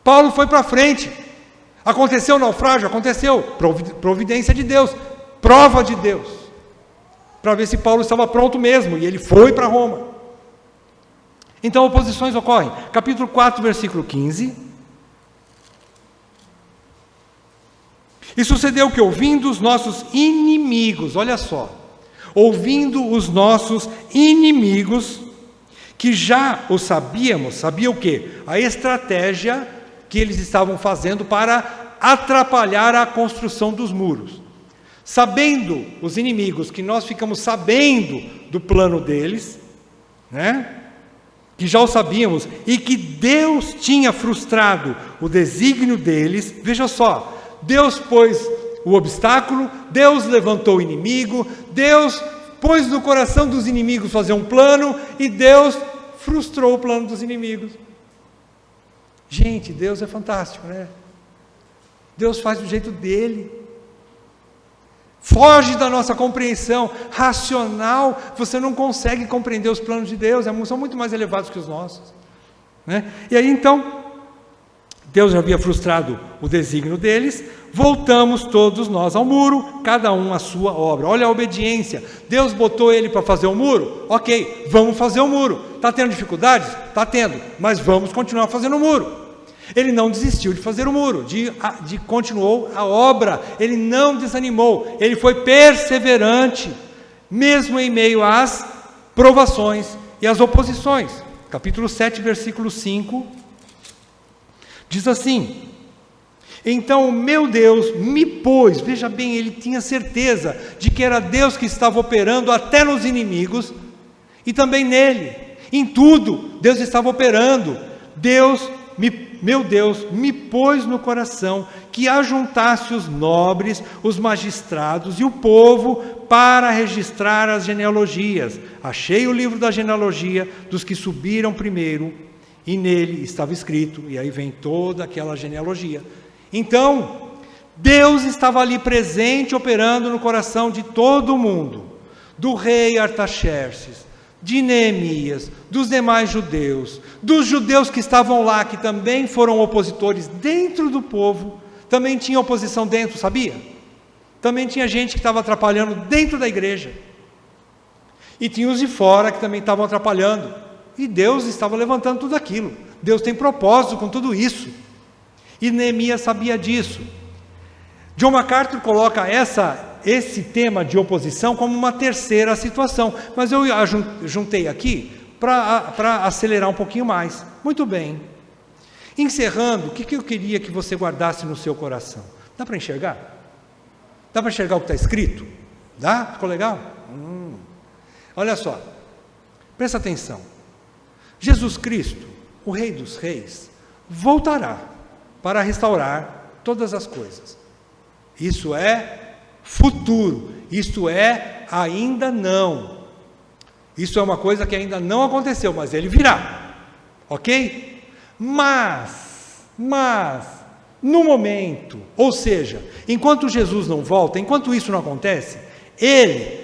Paulo foi para frente. Aconteceu o naufrágio? Aconteceu. Providência de Deus, prova de Deus, para ver se Paulo estava pronto mesmo, e ele foi para Roma. Então oposições ocorrem. Capítulo 4, versículo 15. E sucedeu que, ouvindo os nossos inimigos, olha só, ouvindo os nossos inimigos, que já o sabíamos, sabia o quê? A estratégia que eles estavam fazendo para atrapalhar a construção dos muros. Sabendo os inimigos, que nós ficamos sabendo do plano deles, né? Que já o sabíamos, e que Deus tinha frustrado o desígnio deles. Veja só, Deus pôs o obstáculo, Deus levantou o inimigo, Deus pôs no coração dos inimigos fazer um plano, e Deus frustrou o plano dos inimigos. Gente, Deus é fantástico, né? Deus faz do jeito dele. Foge da nossa compreensão racional. Você não consegue compreender os planos de Deus, são muito mais elevados que os nossos, né? E aí então, Deus já havia frustrado o desígnio deles. Voltamos todos nós ao muro, cada um a sua obra. Olha a obediência. Deus botou ele para fazer o muro, ok, vamos fazer o muro. Está tendo dificuldades? Está tendo, mas vamos continuar fazendo o muro. Ele não desistiu de fazer o muro, continuou a obra, ele não desanimou, ele foi perseverante, mesmo em meio às provações e às oposições. Capítulo 7, versículo 5, diz assim: então o meu Deus me pôs, veja bem, ele tinha certeza de que era Deus que estava operando até nos inimigos, e também nele, em tudo, Deus estava operando. Meu Deus me pôs no coração que ajuntasse os nobres, os magistrados e o povo para registrar as genealogias. Achei o livro da genealogia dos que subiram primeiro, e nele estava escrito, e aí vem toda aquela genealogia. Então, Deus estava ali presente, operando no coração de todo mundo, do rei Artaxerxes, de Neemias, dos demais judeus, dos judeus que estavam lá, que também foram opositores dentro do povo. Também tinha oposição dentro, sabia? Também tinha gente que estava atrapalhando dentro da igreja, e tinha os de fora que também estavam atrapalhando, e Deus estava levantando tudo aquilo. Deus tem propósito com tudo isso, e Neemias sabia disso. John MacArthur coloca esse tema de oposição como uma terceira situação, mas eu juntei aqui para acelerar um pouquinho mais. Muito bem. Encerrando, o que eu queria que você guardasse no seu coração? Dá para enxergar? Dá para enxergar o que está escrito? Dá? Ficou legal? Olha só, presta atenção. Jesus Cristo, o Rei dos Reis, voltará para restaurar todas as coisas. Isso é futuro, isto é ainda não. Isso é uma coisa que ainda não aconteceu, mas ele virá, ok? Mas, no momento, ou seja, enquanto Jesus não volta, enquanto isso não acontece,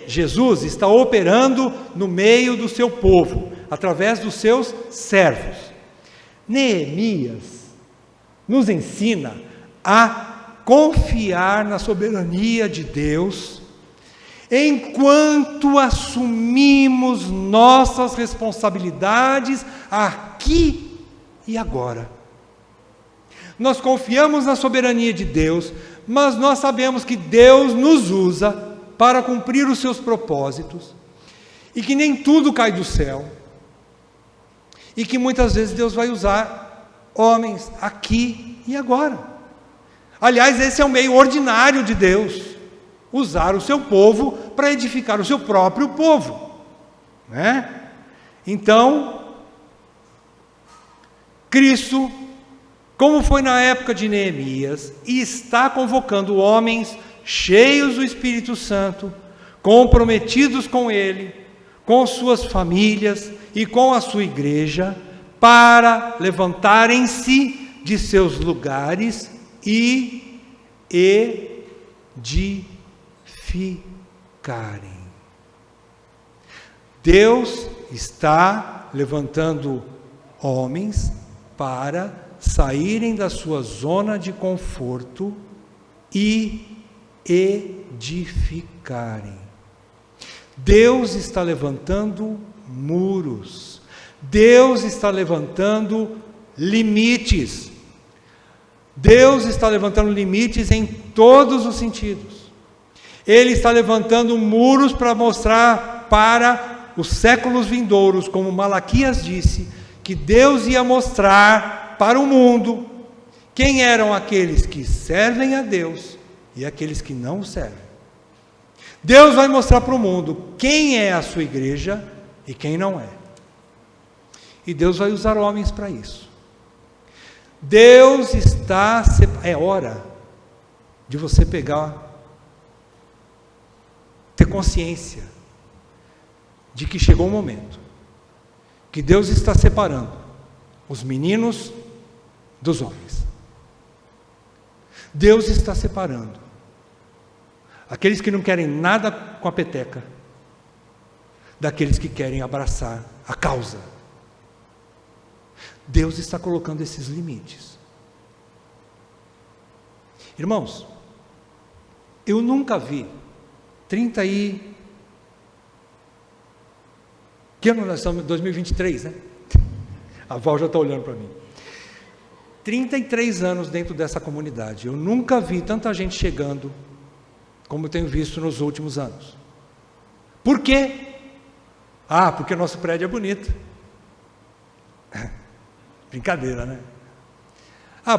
Jesus, está operando no meio do seu povo, através dos seus servos. Neemias nos ensina a confiar na soberania de Deus, enquanto assumimos nossas responsabilidades aqui e agora. Nós confiamos na soberania de Deus, mas nós sabemos que Deus nos usa para cumprir os seus propósitos, e que nem tudo cai do céu, e que muitas vezes Deus vai usar homens aqui e agora. Aliás, esse é o meio ordinário de Deus, usar o seu povo para edificar o seu próprio povo, né? Então, Cristo, como foi na época de Neemias, está convocando homens cheios do Espírito Santo, comprometidos com Ele, com suas famílias e com a sua igreja, para levantarem-se de seus lugares e edificarem. Deus está levantando homens para saírem da sua zona de conforto e edificarem. Deus está levantando muros, Deus está levantando limites, Deus está levantando limites em todos os sentidos. Ele está levantando muros para mostrar para os séculos vindouros, como Malaquias disse, que Deus ia mostrar para o mundo quem eram aqueles que servem a Deus e aqueles que não o servem. Deus vai mostrar para o mundo quem é a sua igreja e quem não é. E Deus vai usar homens para isso. Deus está... É hora de você ter consciência de que chegou o momento que Deus está separando os meninos dos homens. Deus está separando aqueles que não querem nada com a peteca daqueles que querem abraçar a causa. Deus está colocando esses limites. Irmãos, eu nunca vi que ano nós estamos? 2023, né? A Val já está olhando para mim. 33 anos dentro dessa comunidade. Eu nunca vi tanta gente chegando como eu tenho visto nos últimos anos. Por quê? Porque o nosso prédio é bonito. Brincadeira, né?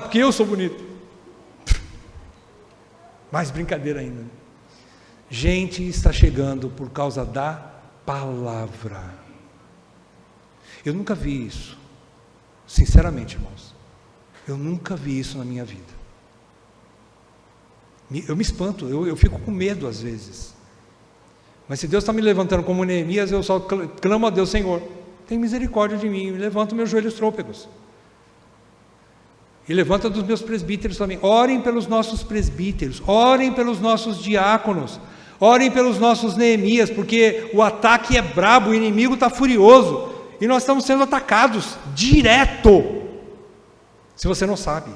Porque eu sou bonito. Mais brincadeira ainda. Gente está chegando por causa da palavra. Eu nunca vi isso. Sinceramente, irmãos. Eu nunca vi isso na minha vida. Eu me espanto, eu fico com medo às vezes. Mas se Deus está me levantando como Neemias, eu só clamo a Deus: Senhor, tem misericórdia de mim, me levanta meus joelhos trôpegos. E levanta dos meus presbíteros também. Orem pelos nossos presbíteros, orem pelos nossos diáconos, orem pelos nossos Neemias, porque o ataque é brabo, o inimigo está furioso, e nós estamos sendo atacados direto. Se você não sabe,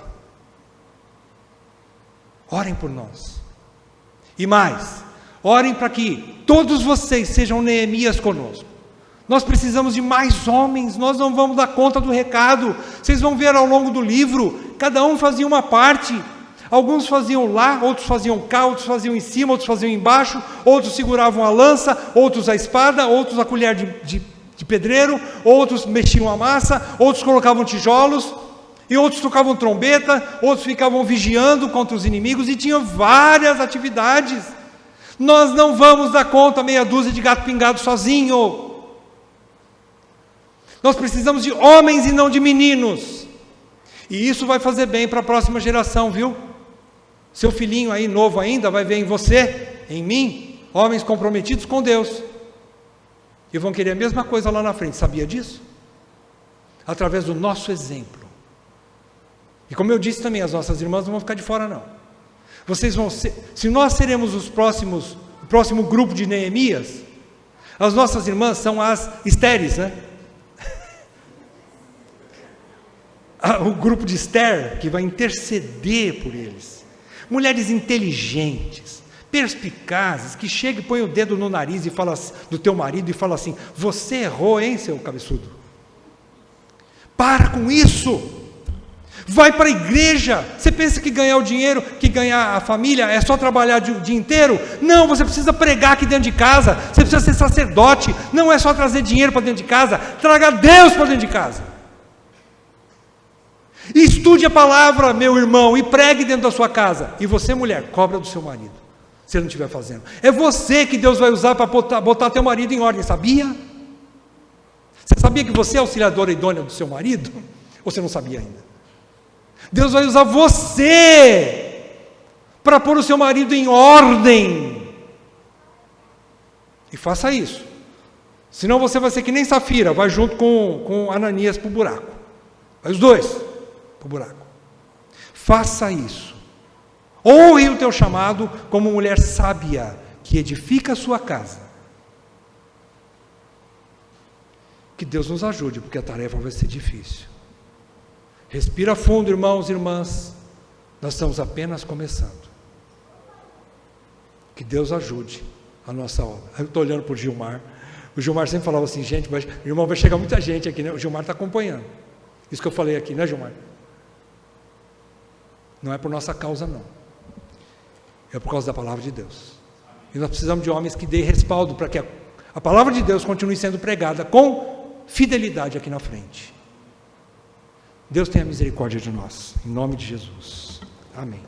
orem por nós. E mais, orem para que todos vocês sejam Neemias conosco. Nós precisamos de mais homens, nós não vamos dar conta do recado. Vocês vão ver ao longo do livro, cada um fazia uma parte. Alguns faziam lá, outros faziam cá, outros faziam em cima, outros faziam embaixo, outros seguravam a lança, outros a espada, outros a colher de pedreiro, outros mexiam a massa, outros colocavam tijolos, e outros tocavam trombeta, outros ficavam vigiando contra os inimigos, e tinham várias atividades. Nós não vamos dar conta meia dúzia de gato pingado sozinho. Nós precisamos de homens e não de meninos. E isso vai fazer bem para a próxima geração, viu? Seu filhinho aí, novo ainda, vai ver em você, em mim, homens comprometidos com Deus. E vão querer a mesma coisa lá na frente, sabia disso? Através do nosso exemplo. E como eu disse também, as nossas irmãs não vão ficar de fora não. Vocês vão ser, se nós seremos o próximo grupo de Neemias, as nossas irmãs são as estéreis, né? O grupo de Esther, que vai interceder por eles. Mulheres inteligentes, perspicazes, que chegam e põem o dedo no nariz e fala do teu marido e fala assim: você errou, hein, seu cabeçudo? Para com isso. Vai para a igreja. Você pensa que ganhar o dinheiro, que ganhar a família é só trabalhar o dia inteiro? Não, você precisa pregar aqui dentro de casa. Você precisa ser sacerdote. Não é só trazer dinheiro para dentro de casa. Traga Deus para dentro de casa. Estude a palavra, meu irmão, e pregue dentro da sua casa. E você, mulher, cobra do seu marido, se ele não estiver fazendo. É você que Deus vai usar para botar teu marido em ordem, sabia? Você sabia que você é auxiliadora idônea do seu marido? Ou você não sabia ainda? Deus vai usar você para pôr o seu marido em ordem. E faça isso. Senão você vai ser que nem Safira, vai junto com Ananias para o buraco. Vai os dois para o buraco. Faça isso. Honre o teu chamado como mulher sábia, que edifica a sua casa. Que Deus nos ajude, porque a tarefa vai ser difícil. Respira fundo, irmãos e irmãs. Nós estamos apenas começando. Que Deus ajude a nossa obra. Eu estou olhando para o Gilmar. O Gilmar sempre falava assim: gente, irmão, vai chegar muita gente aqui, né? O Gilmar está acompanhando. Isso que eu falei aqui, né, Gilmar? Não é por nossa causa, não. É por causa da palavra de Deus. E nós precisamos de homens que dêem respaldo para que a palavra de Deus continue sendo pregada com fidelidade aqui na frente. Deus tenha misericórdia de nós, em nome de Jesus. Amém.